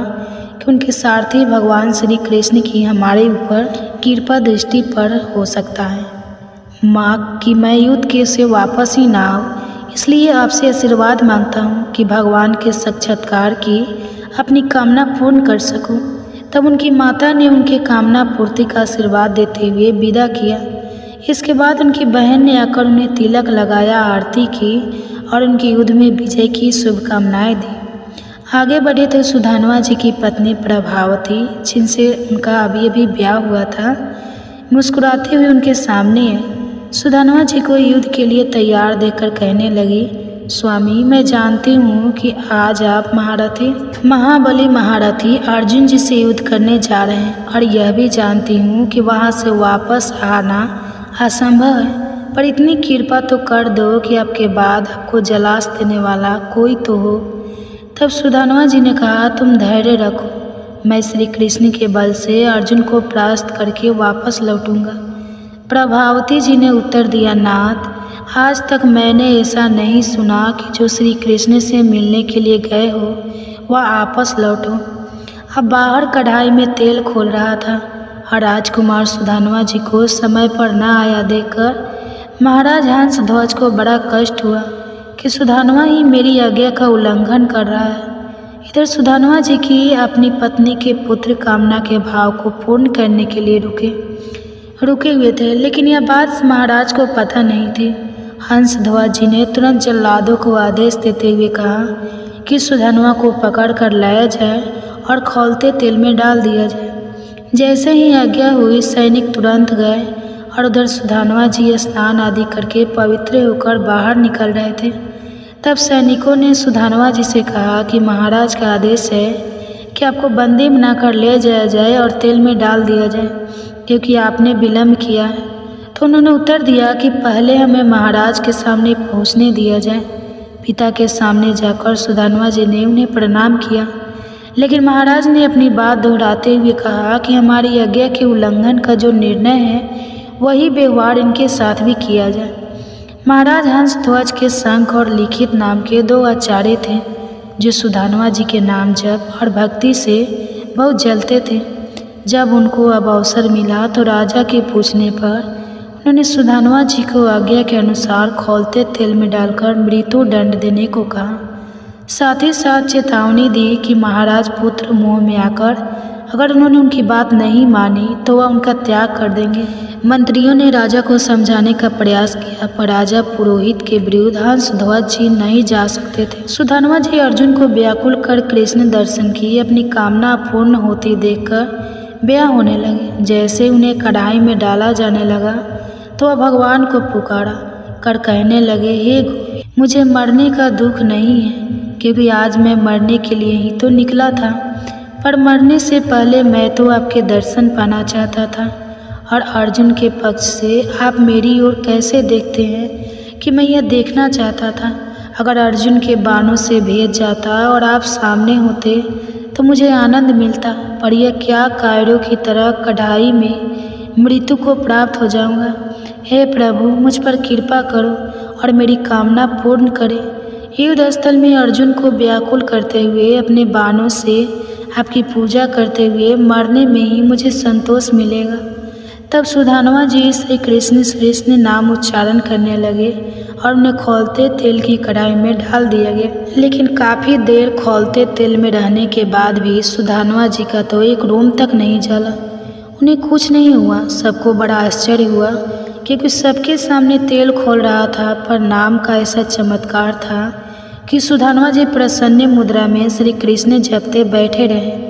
कि उनके सारथी भगवान श्री कृष्ण की हमारे ऊपर कृपा दृष्टि पर हो सकता है। माँ, कि मैं युद्ध के से वापस ही ना आऊँ, इसलिए आपसे आशीर्वाद मांगता हूँ कि भगवान के साक्षात्कार की अपनी कामना पूर्ण कर सकूँ। तब उनकी माता ने उनके कामना पूर्ति का आशीर्वाद देते हुए विदा किया। इसके बाद उनकी बहन ने आकर उन्हें तिलक लगाया, आरती की और उनकी युद्ध में विजय की शुभकामनाएं दी। आगे बढ़े तो सुधन्वा जी की पत्नी प्रभावती, जिनसे उनका अभी अभी ब्याह हुआ था, मुस्कुराते हुए उनके सामने आई। सुधन्वा जी को युद्ध के लिए तैयार देखकर कहने लगी, स्वामी, मैं जानती हूँ कि आज आप महाबली महारथी अर्जुन जी से युद्ध करने जा रहे हैं और यह भी जानती हूँ कि वहाँ से वापस आना असंभव है, पर इतनी कृपा तो कर दो कि आपके बाद आपको जलाश देने वाला कोई तो हो। तब सुधन्वा जी ने कहा, तुम धैर्य रखो, मैं श्री कृष्ण के बल से अर्जुन को परास्त करके वापस लौटूंगा। प्रभावती जी ने उत्तर दिया, नाथ, आज तक मैंने ऐसा नहीं सुना कि जो श्री कृष्ण से मिलने के लिए गए हो वह वापस लौटो। अब बाहर कढ़ाई में तेल खोल रहा था और राजकुमार सुधन्वा जी को समय पर न आया देखकर महाराज हंसध्वज को बड़ा कष्ट हुआ कि सुधन्वा ही मेरी आज्ञा का उल्लंघन कर रहा है। इधर सुधन्वा जी की अपनी पत्नी के पुत्र कामना के भाव को पूर्ण करने के लिए रुके हुए थे, लेकिन यह बात महाराज को पता नहीं थी। हंसध्वज जी ने तुरंत जल्लादों को आदेश देते हुए कहा कि सुधन्वा को पकड़ कर लाया जाए और खौलते तेल में डाल दिया जाए। जैसे ही आज्ञा हुई सैनिक तुरंत गए और उधर सुधन्वा जी स्नान आदि करके पवित्र होकर बाहर निकल रहे थे। तब सैनिकों ने सुधन्वा जी से कहा कि महाराज का आदेश है कि आपको बंदी बनाकर ले जाया जाए और तेल में डाल दिया जाए, क्योंकि आपने विलम्ब किया है। तो उन्होंने उत्तर दिया कि पहले हमें महाराज के सामने पहुंचने दिया जाए। पिता के सामने जाकर सुधन्वा जी ने उन्हें प्रणाम किया, लेकिन महाराज ने अपनी बात दोहराते हुए कहा कि हमारी आज्ञा के उल्लंघन का जो निर्णय है वही व्यवहार इनके साथ भी किया जाए। महाराज हंसध्वज के शंख और लिखित नाम के 2 आचार्य थे जो सुधन्वा जी के नाम जप और भक्ति से बहुत जलते थे। जब उनको अब अवसर मिला तो राजा के पूछने पर उन्होंने सुधन्वा जी को आज्ञा के अनुसार खौलते तेल में डालकर मृत्यु दंड देने को कहा। साथ ही साथ चेतावनी दी कि महाराज पुत्र मोह में आकर अगर उन्होंने उनकी बात नहीं मानी तो वह उनका त्याग कर देंगे। मंत्रियों ने राजा को समझाने का प्रयास किया, पर राजा पुरोहित के विरुद्ध हंसध्वज जी नहीं जा सकते थे। सुधन्वा जी अर्जुन को व्याकुल कर कृष्ण दर्शन की अपनी कामना पूर्ण होती देखकर ब्याह होने लगे। जैसे उन्हें कढ़ाई में डाला जाने लगा तो वह भगवान को पुकारा कर कहने लगे, हे गोविंद, मुझे मरने का दुख नहीं है, क्योंकि आज मैं मरने के लिए ही तो निकला था, पर मरने से पहले मैं तो आपके दर्शन पाना चाहता था। और अर्जुन के पक्ष से आप मेरी ओर कैसे देखते हैं कि मैं यह देखना चाहता था। अगर अर्जुन के बाणों से भेद जाता और आप सामने होते तो मुझे आनंद मिलता, पर यह क्या कायरों की तरह कढ़ाई में मृत्यु को प्राप्त हो जाऊंगा। हे प्रभु, मुझ पर कृपा करो और मेरी कामना पूर्ण करे। युद्ध स्थल में अर्जुन को व्याकुल करते हुए, अपने बाणों से आपकी पूजा करते हुए मरने में ही मुझे संतोष मिलेगा। तब सुधानवा जी श्री कृष्ण नाम उच्चारण करने लगे और उन्हें खौलते तेल की कढ़ाई में डाल दिया गया। लेकिन काफ़ी देर खौलते तेल में रहने के बाद भी सुधानवा जी का तो एक रोम तक नहीं जला। उन्हें कुछ नहीं हुआ। सबको बड़ा आश्चर्य हुआ, क्योंकि सबके सामने तेल खौल रहा था, पर नाम का ऐसा चमत्कार था कि सुधानवा जी प्रसन्न मुद्रा में श्री कृष्ण जपते बैठे रहे।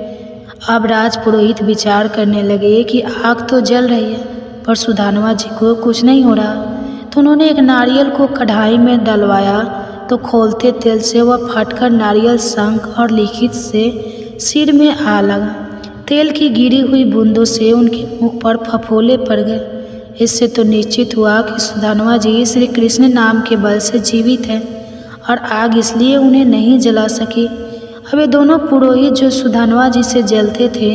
अब राजपुरोहित विचार करने लगे कि आग तो जल रही है, पर सुधानवा जी को कुछ नहीं हो रहा। तो उन्होंने एक नारियल को कढ़ाई में डलवाया, तो खौलते तेल से वह फटकर नारियल शंख और लिखित से सिर में आ लगा। तेल की गिरी हुई बूंदों से उनके मुख पर फफोले पड़ गए। इससे तो निश्चित हुआ कि सुधानवा जी श्री कृष्ण नाम के बल से जीवित हैं, और आग इसलिए उन्हें नहीं जला सकी। अब ये दोनों पुरोहित जो सुधानवा जी से जलते थे,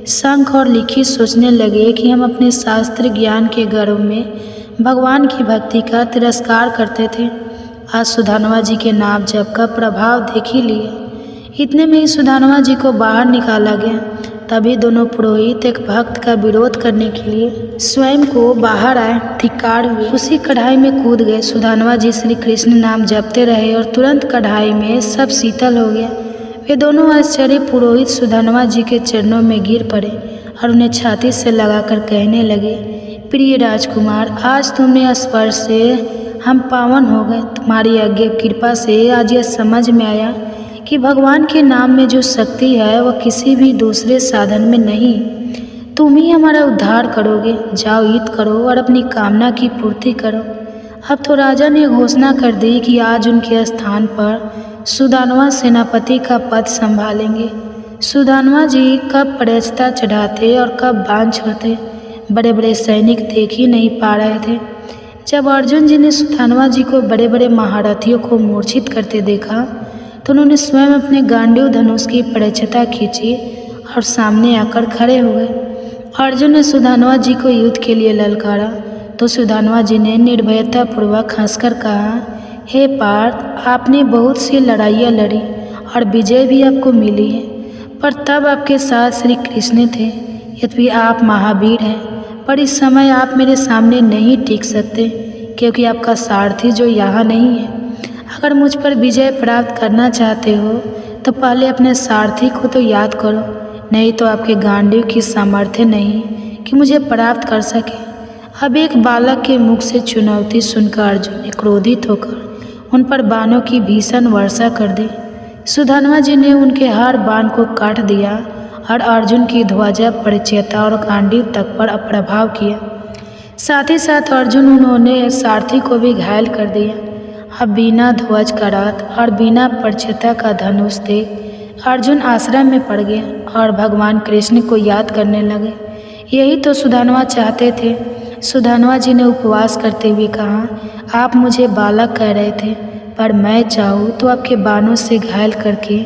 शंख और लिखित सोचने लगे कि हम अपने शास्त्र ज्ञान के गर्व में भगवान की भक्ति का तिरस्कार करते थे। आज सुधानवा जी के नाम जप का प्रभाव देख ही लिए। इतने में ही सुधानवा जी को बाहर निकाला गया। तभी दोनों पुरोहित एक भक्त का विरोध करने के लिए स्वयं को बाहर आए, धिक्कार हुए, उसी कढ़ाई में कूद गए। सुधानवा जी श्री कृष्ण नाम जपते रहे और तुरंत कढ़ाई में सब शीतल हो गया। वे दोनों आश्चर्य पुरोहित सुधानवा जी के चरणों में गिर पड़े और उन्हें छाती से लगाकर कहने लगे, प्रिय राजकुमार, आज तुमने स्पर्श से हम पावन हो गए। तुम्हारी आज्ञा कृपा से आज यह समझ में आया कि भगवान के नाम में जो शक्ति है वह किसी भी दूसरे साधन में नहीं। तुम ही हमारा उद्धार करोगे। जाओ, हित करो और अपनी कामना की पूर्ति करो। अब तो राजा ने घोषणा कर दी कि आज उनके स्थान पर सुधानवा सेनापति का पद संभालेंगे। सुधानवा जी कब परेछता चढ़ाते और कब बाण छोड़ते, बड़े बड़े सैनिक देख ही नहीं पा रहे थे। जब अर्जुन जी ने सुधानवा जी को बड़े बड़े महारथियों को मूर्छित करते देखा, तो उन्होंने स्वयं अपने गांडीव धनुष की परेछता खींची और सामने आकर खड़े हो गए। अर्जुन ने सुधानवा जी को युद्ध के लिए ललकारा, तो सुधानवा जी ने निर्भयतापूर्वक हंसकर कहा, हे पार्थ, आपने बहुत सी लड़ाइयाँ लड़ी और विजय भी आपको मिली है, पर तब आपके साथ श्री कृष्ण थे। यद्यपि आप महावीर हैं, पर इस समय आप मेरे सामने नहीं टिक सकते, क्योंकि आपका सारथी जो यहाँ नहीं है। अगर मुझ पर विजय प्राप्त करना चाहते हो तो पहले अपने सारथी को तो याद करो, नहीं तो आपके गांडीव की सामर्थ्य नहीं कि मुझे प्राप्त कर सके। अब एक बालक के मुख से चुनौती सुनकर अर्जुन ने क्रोधित होकर उन पर बाणों की भीषण वर्षा कर दी। सुधानवा जी ने उनके हर बाण को काट दिया और अर्जुन की ध्वजा, परिचयता और गांडीव तक पर अप्रभाव किया। साथ ही साथ उन्होंने सारथी को भी घायल कर दिया। अब बिना ध्वज का रथ और बिना परिचयता का धनुष देख अर्जुन आश्रम में पड़ गया और भगवान कृष्ण को याद करने लगे। यही तो सुधानवा चाहते थे। सुधानवा जी ने उपवास करते हुए कहा, आप मुझे बालक कह रहे थे, पर मैं चाहूँ तो आपके बाणों से घायल करके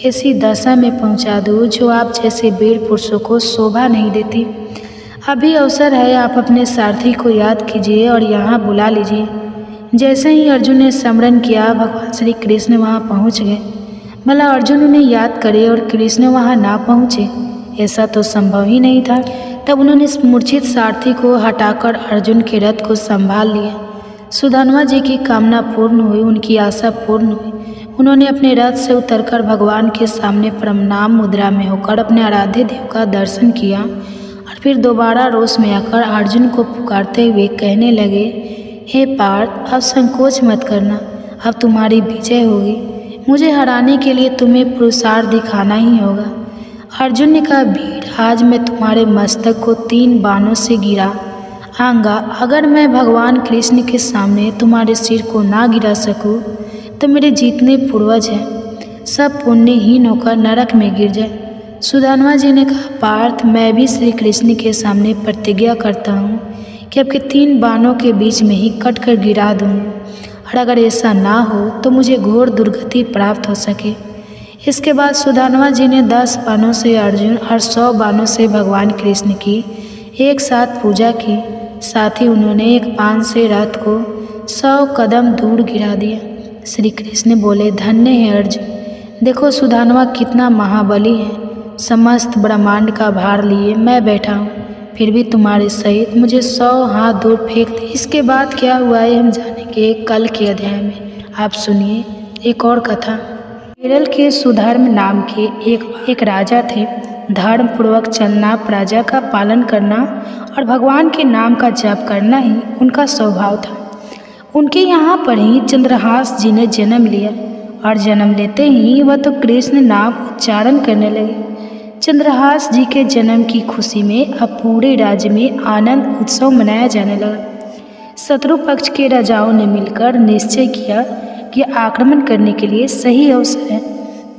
ऐसी दशा में पहुँचा दूँ जो आप जैसे वीर पुरुषों को शोभा नहीं देती। अभी अवसर है, आप अपने सारथी को याद कीजिए और यहाँ बुला लीजिए। जैसे ही अर्जुन ने स्मरण किया, भगवान श्री कृष्ण वहाँ पहुँच गए। भला अर्जुन उन्हें याद करे और कृष्ण वहाँ ना पहुँचे, ऐसा तो संभव ही नहीं था। तब उन्होंने मूर्छित सारथी को हटाकर अर्जुन के रथ को संभाल लिया। सुधानवा जी की कामना पूर्ण हुई, उनकी आशा पूर्ण हुई। उन्होंने अपने रथ से उतरकर भगवान के सामने प्रणाम मुद्रा में होकर अपने आराध्य देव का दर्शन किया और फिर दोबारा रोष में आकर अर्जुन को पुकारते हुए कहने लगे, हे पार्थ, अब संकोच मत करना, अब तुम्हारी विजय होगी। मुझे हराने के लिए तुम्हें पुरुषार्थ दिखाना ही होगा। अर्जुन ने कहा, वीर, आज मैं तुम्हारे मस्तक को 3 बाणों से गिरा आऊँगा। अगर मैं भगवान कृष्ण के सामने तुम्हारे सिर को ना गिरा सकूँ तो मेरे जितने पूर्वज हैं सब पुण्यहीन होकर नरक में गिर जाए। सुधानवा जी ने कहा, पार्थ, मैं भी श्री कृष्ण के सामने प्रतिज्ञा करता हूँ कि आपके 3 बाणों के बीच में ही कट कर गिरा दूँगा, और अगर ऐसा ना हो तो मुझे घोर दुर्गति प्राप्त हो सके। इसके बाद सुदामा जी ने 10 बाणों से अर्जुन और 100 बाणों से भगवान कृष्ण की एक साथ पूजा की। साथ ही उन्होंने एक पान से रथ को 100 कदम दूर गिरा दिया। श्री कृष्ण बोले, धन्य है अर्जुन, देखो सुदामा कितना महाबली है। समस्त ब्रह्मांड का भार लिए मैं बैठा हूँ, फिर भी तुम्हारे सहित मुझे 100 हाथ दूर फेंक दे। इसके बाद क्या हुआ है हम जानेंगे कल के अध्याय में। आप सुनिए एक और कथा। केरल के सुधर्म नाम के एक राजा थे। धर्म पूर्वक चलना, प्रजा का पालन करना और भगवान के नाम का जप करना ही उनका स्वभाव था। उनके यहाँ पर ही चंद्रहास जी ने जन्म लिया और जन्म लेते ही वह तो कृष्ण नाम उच्चारण करने लगे। चंद्रहास जी के जन्म की खुशी में अब पूरे राज्य में आनंद उत्सव मनाया जाने लगा। शत्रु पक्ष के राजाओं ने मिलकर निश्चय किया कि आक्रमण करने के लिए सही अवसर है,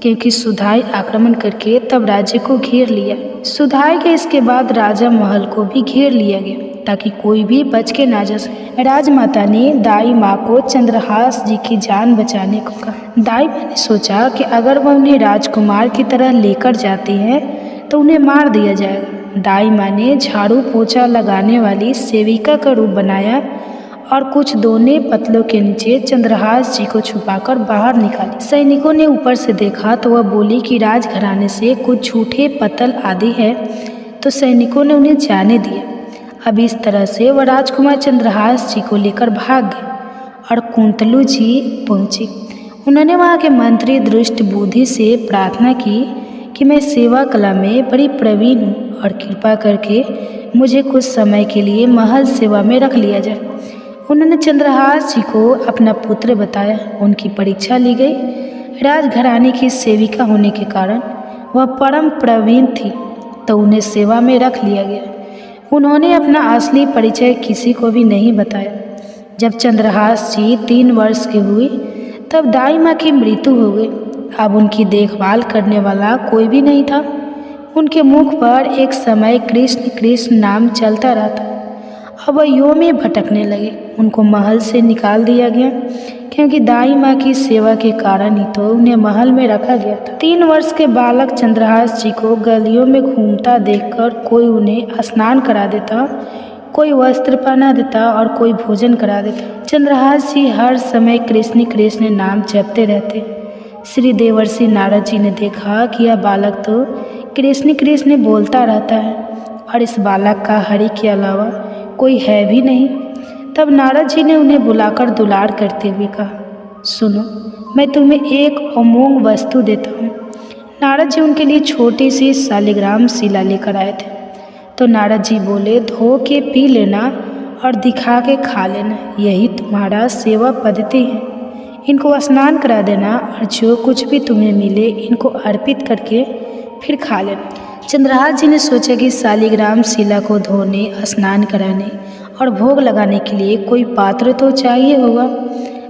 क्योंकि सुधाई आक्रमण करके तब राज्य को घेर लिया। सुधाई के इसके बाद राजा महल को भी घेर लिया गया ताकि कोई भी बच के ना जा सके। राजमाता ने दाई माँ को चंद्रहास जी की जान बचाने को कहा। दाई माँ ने सोचा कि अगर वह उन्हें राजकुमार की तरह लेकर जाती है तो उन्हें मार दिया जाएगा। दाई माँ ने झाड़ू पोछा लगाने वाली सेविका का रूप बनाया और कुछ दोने पतलों के नीचे चंद्रहास जी को छुपाकर बाहर निकाली। सैनिकों ने ऊपर से देखा तो वह बोली कि राजघराने से कुछ झूठे पतल आदि है, तो सैनिकों ने उन्हें जाने दिया। अब इस तरह से वह राजकुमार चंद्रहास जी को लेकर भाग गए और कुंतलू जी पहुँचे। उन्होंने वहाँ के मंत्री दृष्ट बुद्धि से प्रार्थना की कि मैं सेवा कला में बड़ी प्रवीण हूँ और कृपा करके मुझे कुछ समय के लिए महल सेवा में रख लिया जाए। उन्होंने चंद्रहास जी को अपना पुत्र बताया। उनकी परीक्षा ली गई। राजघराने की सेविका होने के कारण वह परम प्रवीण थी, तो उन्हें सेवा में रख लिया गया। उन्होंने अपना असली परिचय किसी को भी नहीं बताया। जब चंद्रहास जी 3 वर्ष के हुए तब दाई माँ की मृत्यु हो गई। अब उनकी देखभाल करने वाला कोई भी नहीं था। उनके मुख पर एक समय कृष्ण कृष्ण नाम चलता रहता। अब वह यो में भटकने लगे। उनको महल से निकाल दिया गया, क्योंकि दाई माँ की सेवा के कारण ही तो उन्हें महल में रखा गया था। 3 वर्ष के बालक चंद्रहास जी को गलियों में घूमता देखकर कोई उन्हें स्नान करा देता, कोई वस्त्र पहना देता और कोई भोजन करा देता। चंद्रहास जी हर समय कृष्ण कृष्ण नाम जपते रहते। श्री देवर्षि नारद जी ने देखा कि यह बालक तो कृष्ण कृष्ण बोलता रहता है और इस बालक का हरि के अलावा कोई है भी नहीं। तब नारद जी ने उन्हें बुलाकर दुलार करते हुए कहा, सुनो, मैं तुम्हें एक अमोघ वस्तु देता हूँ। नारद जी उनके लिए छोटी सी शालिग्राम शिला लेकर आए थे। तो नारद जी बोले, धो के पी लेना और दिखा के खा लेना, यही तुम्हारा सेवा पद्धति है। इनको स्नान करा देना और जो कुछ भी तुम्हें मिले इनको अर्पित करके फिर खा लेना। चंद्रहास जी ने सोचा कि शालिग्राम शिला को धोने, स्नान कराने और भोग लगाने के लिए कोई पात्र तो चाहिए होगा,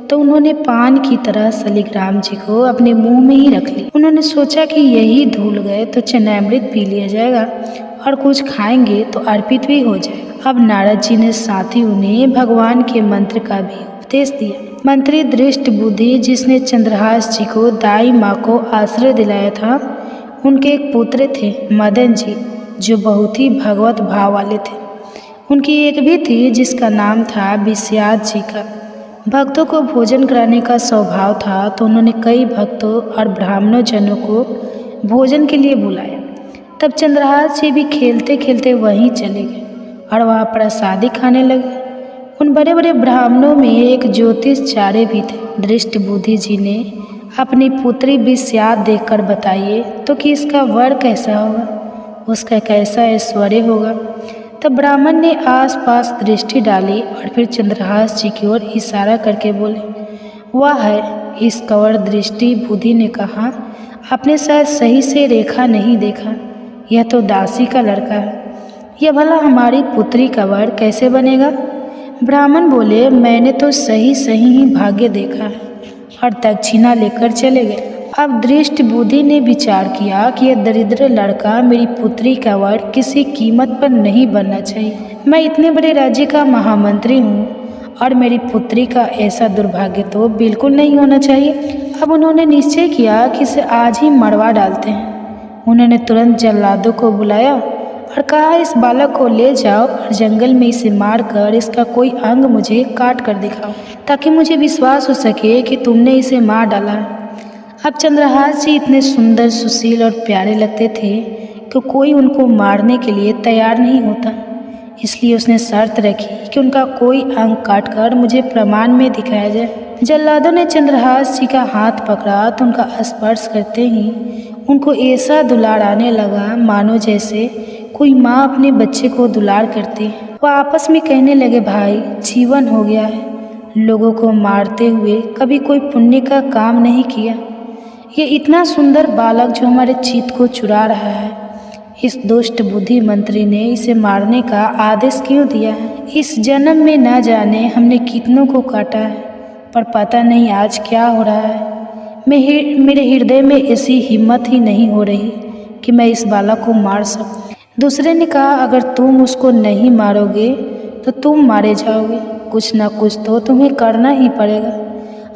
तो उन्होंने पान की तरह शालिग्राम जी को अपने मुंह में ही रख ली। उन्होंने सोचा कि यही धुल गए तो चनामृत पी लिया जाएगा और कुछ खाएंगे तो अर्पित भी हो जाएगा। अब नारद जी ने साथ ही उन्हें भगवान के मंत्र का भी उपदेश दिया। मंत्री दृष्ट बुद्धि, जिसने चंद्रहास जी को दाई माँ को आश्रय दिलाया था, उनके एक पुत्र थे मदन जी, जो बहुत ही भगवत भाव वाले थे। उनकी एक भी थी जिसका नाम था विश्याद जी का। भक्तों को भोजन कराने का स्वभाव था, तो उन्होंने कई भक्तों और ब्राह्मणों जनों को भोजन के लिए बुलाया। तब चंद्रहास जी भी खेलते खेलते वहीं चले गए और वहाँ प्रसादी खाने लगे। उन बड़े बड़े ब्राह्मणों में एक ज्योतिषचार्य भी थे। दृष्ट बुद्धि जी ने अपनी पुत्री विश्याद देखकर बताइए तो कि इसका वर कैसा होगा, उसका कैसा ऐश्वर्य होगा। तब ब्राह्मण ने आसपास दृष्टि डाली और फिर चंद्रहास जी की ओर इशारा करके बोले, वह है। इस कवर दृष्टि बुद्धि ने कहा, आपने शायद सही से रेखा नहीं देखा, यह तो दासी का लड़का है। यह भला हमारी पुत्री का वर कैसे बनेगा? ब्राह्मण बोले, मैंने तो सही ही भाग्य देखा है, और दक्षिणा लेकर चले गए। अब दृष्ट बुद्धि ने विचार किया कि यह दरिद्र लड़का मेरी पुत्री का वर किसी कीमत पर नहीं बनना चाहिए। मैं इतने बड़े राज्य का महामंत्री हूँ और मेरी पुत्री का ऐसा दुर्भाग्य तो बिल्कुल नहीं होना चाहिए। अब उन्होंने निश्चय किया कि इसे आज ही मरवा डालते हैं। उन्होंने तुरंत जल्लादों को बुलाया और कहा, इस बालक को ले जाओ और जंगल में इसे मारकर इसका कोई अंग मुझे काट कर दिखाओ, ताकि मुझे विश्वास हो सके कि तुमने इसे मार डाला है। अब चंद्रहास जी इतने सुंदर, सुशील और प्यारे लगते थे कि कोई उनको मारने के लिए तैयार नहीं होता। इसलिए उसने शर्त रखी कि उनका कोई अंग काटकर मुझे प्रमाण में दिखाया जाए। जल्लादों ने चंद्रहास जी का हाथ पकड़ा तो उनका स्पर्श करते ही उनको ऐसा दुलार आने लगा मानो जैसे कोई माँ अपने बच्चे को दुलार करती है। वह आपस में कहने लगे, भाई, जीवन हो गया है। लोगों को मारते हुए कभी कोई पुण्य का काम नहीं किया। ये इतना सुंदर बालक जो हमारे चित्त को चुरा रहा है, इस दुष्ट बुद्धि मंत्री ने इसे मारने का आदेश क्यों दिया है? इस जन्म में न जाने हमने कितनों को काटा है, पर पता नहीं आज क्या हो रहा है। मेरे हृदय में ऐसी हिम्मत ही नहीं हो रही कि मैं इस बालक को मार सकूं। दूसरे ने कहा, अगर तुम उसको नहीं मारोगे तो तुम मारे जाओगे। कुछ ना कुछ तो तुम्हें करना ही पड़ेगा।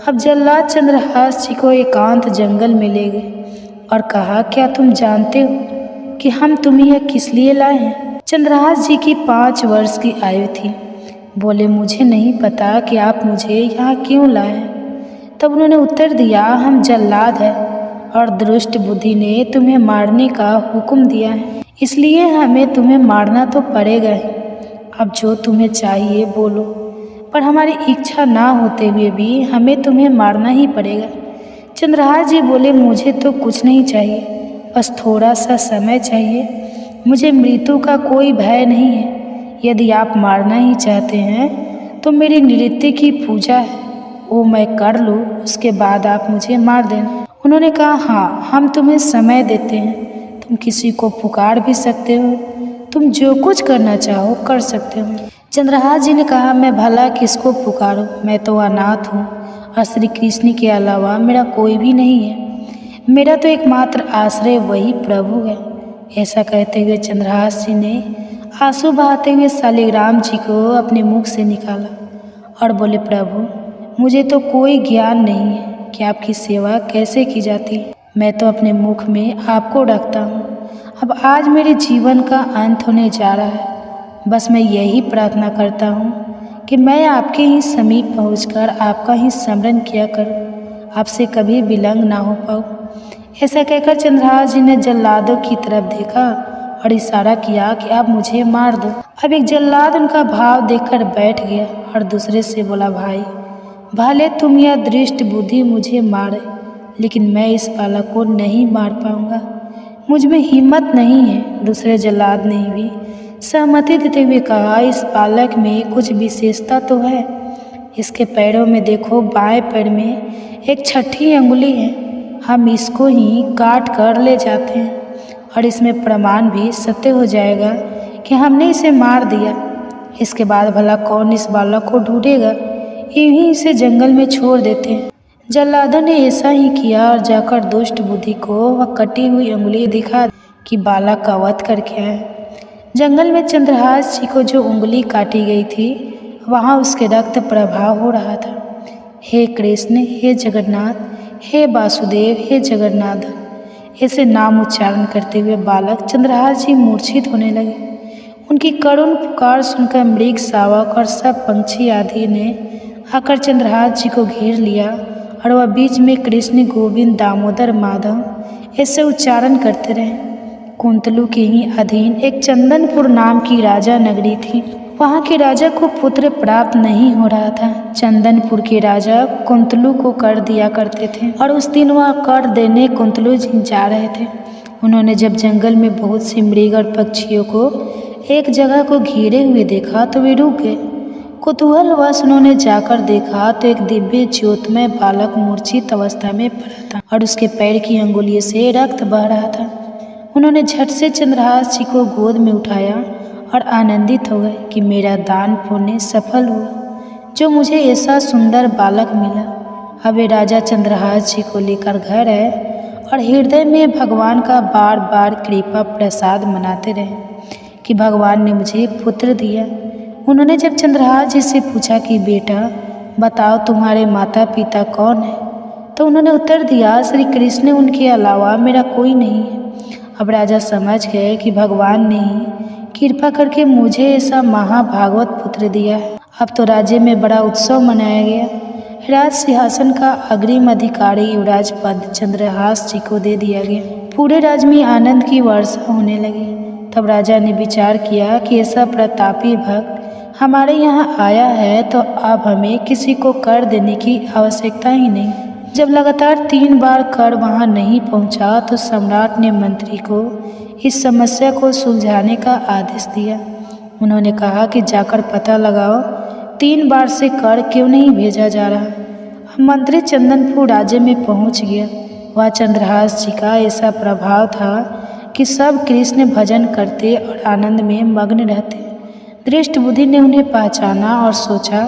अब जल्लाद चंद्रहास जी को एकांत जंगल में ले गए और कहा, क्या तुम जानते हो कि हम तुम्हें यह किस लिए लाए हैं? चंद्रहास जी की 5 वर्ष की आयु थी। बोले, मुझे नहीं पता कि आप मुझे यहाँ क्यों लाए हैं। तब उन्होंने उत्तर दिया, हम जल्लाद हैं और दुष्ट बुद्धि ने तुम्हें मारने का हुक्म दिया है, इसलिए हमें तुम्हें मारना तो पड़ेगा ही। अब जो तुम्हें चाहिए बोलो, पर हमारी इच्छा ना होते हुए भी हमें तुम्हें मारना ही पड़ेगा। चंद्रहास जी बोले, मुझे तो कुछ नहीं चाहिए, बस थोड़ा सा समय चाहिए। मुझे मृत्यु का कोई भय नहीं है। यदि आप मारना ही चाहते हैं तो मेरी नृत्य की पूजा है, वो मैं कर लूँ, उसके बाद आप मुझे मार देना। उन्होंने कहा, हाँ, हम तुम्हें समय देते हैं। तुम किसी को पुकार भी सकते हो, तुम जो कुछ करना चाहो कर सकते हो। चंद्रहास जी ने कहा, मैं भला किसको पुकारूं? मैं तो अनाथ हूँ और श्री कृष्ण के अलावा मेरा कोई भी नहीं है। मेरा तो एकमात्र आश्रय वही प्रभु है। ऐसा कहते हुए चंद्रहास जी ने आंसू बहाते हुए शालिग्राम जी को अपने मुख से निकाला और बोले, प्रभु, मुझे तो कोई ज्ञान नहीं है कि आपकी सेवा कैसे की जाती है। मैं तो अपने मुख में आपको रखता हूँ। अब आज मेरे जीवन का अंत होने जा रहा है। बस मैं यही प्रार्थना करता हूँ कि मैं आपके ही समीप पहुँचकर आपका ही स्मरण किया करूँ, आपसे कभी विलंग ना हो पाऊँ। ऐसा कहकर चंद्रहास जी ने जल्लादों की तरफ देखा और इशारा किया कि आप मुझे मार दो। अब एक जल्लाद उनका भाव देखकर बैठ गया और दूसरे से बोला, भाई, भले तुम यह दृष्ट बुद्धि मुझे मारे, लेकिन मैं इस बालक को नहीं मार पाऊंगा। मुझ में हिम्मत नहीं है। दूसरे जल्लाद ने भी सहमति देते हुए कहा, इस बालक में कुछ विशेषता तो है। इसके पैरों में देखो, बाएं पैर में एक छठी अंगुली है। हम इसको ही काट कर ले जाते हैं और इसमें प्रमाण भी सत्य हो जाएगा कि हमने इसे मार दिया। इसके बाद भला कौन इस बालक को ढूंढेगा? यूं ही इसे जंगल में छोड़ देते हैं। जल्लादों ने ऐसा ही किया और जाकर दुष्ट बुद्धि को वह कटी हुई उंगली दिखा कि बालक का वध करके आए। जंगल में चंद्रहास जी को जो उंगली काटी गई थी, वहाँ उसके रक्त प्रवाह हो रहा था। हे कृष्ण, हे जगन्नाथ, हे वासुदेव, हे जगन्नाथ, ऐसे नाम उच्चारण करते हुए बालक चंद्रहास जी मूर्छित होने लगे। उनकी करुण पुकार सुनकर मृग, शावक और सब पंछी आदि ने आकर चंद्रहास जी को घेर लिया और वह बीच में कृष्ण, गोविंद, दामोदर, माधव ऐसे उच्चारण करते रहे। कुंतलू के ही अधीन एक चंदनपुर नाम की राजा नगरी थी। वहाँ के राजा को पुत्र प्राप्त नहीं हो रहा था। चंदनपुर के राजा कुंतलू को कर दिया करते थे और उस दिन वह कर देने कुंतलू जा रहे थे। उन्होंने जब जंगल में बहुत से मृग और पक्षियों को एक जगह को घेरे हुए देखा तो वे रुक गए। कुतूहलवश उन्होंने जाकर देखा तो एक दिव्य ज्योतमय बालक मूर्छित अवस्था में पड़ा था और उसके पैर की अंगुलियों से रक्त बह रहा था। उन्होंने झट से चंद्रहास जी को गोद में उठाया और आनंदित हो गए कि मेरा दान पुण्य सफल हुआ, जो मुझे ऐसा सुंदर बालक मिला। अब वे राजा चंद्रहास जी को लेकर घर आए और हृदय में भगवान का बार बार कृपा प्रसाद मनाते रहे कि भगवान ने मुझे पुत्र दिया। उन्होंने जब चंद्रहास जी से पूछा कि बेटा बताओ तुम्हारे माता पिता कौन है, तो उन्होंने उत्तर दिया, श्री कृष्ण, उनके अलावा मेरा कोई नहीं है। अब राजा समझ गए कि भगवान ने ही कृपा करके मुझे ऐसा महाभागवत पुत्र दिया है। अब तो राज्य में बड़ा उत्सव मनाया गया। राज सिंहासन का अग्रिम अधिकारी युवराज पद चंद्रहास जी को दे दिया गया। पूरे राज्य में आनंद की वर्षा होने लगी। तब राजा ने विचार किया कि ऐसा प्रतापी भक्त हमारे यहाँ आया है तो अब हमें किसी को कर देने की आवश्यकता ही नहीं। जब लगातार 3 बार कर वहाँ नहीं पहुँचा तो सम्राट ने मंत्री को इस समस्या को सुलझाने का आदेश दिया। उन्होंने कहा कि जाकर पता लगाओ 3 बार से कर क्यों नहीं भेजा जा रहा। अब मंत्री चंदनपुर राज्य में पहुँच गया। वह चंद्रहास जी का ऐसा प्रभाव था कि सब कृष्ण भजन करते और आनंद में मग्न रहते। दृष्ट बुद्धि ने उन्हें पहचाना और सोचा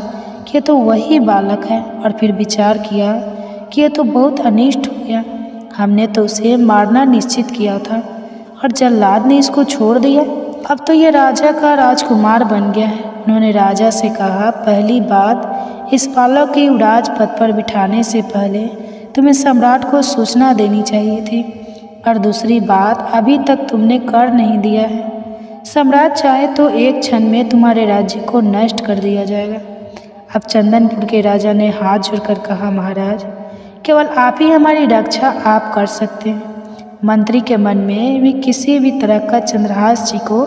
कि यह तो वही बालक है, और फिर विचार किया कि यह तो बहुत अनिष्ट हो गया। हमने तो उसे मारना निश्चित किया था और जल्लाद ने इसको छोड़ दिया। अब तो यह राजा का राजकुमार बन गया है। उन्होंने राजा से कहा, पहली बात, इस बालक के युवराज पद पर बिठाने से पहले तुम्हें सम्राट को सूचना देनी चाहिए थी, और दूसरी बात, अभी तक तुमने कर नहीं दिया है। सम्राट चाहे तो एक क्षण में तुम्हारे राज्य को नष्ट कर दिया जाएगा। अब चंदनपुर के राजा ने हाथ जोड़कर कहा, महाराज, केवल आप ही हमारी रक्षा आप कर सकते हैं। मंत्री के मन में भी किसी भी तरह का चंद्रहास जी को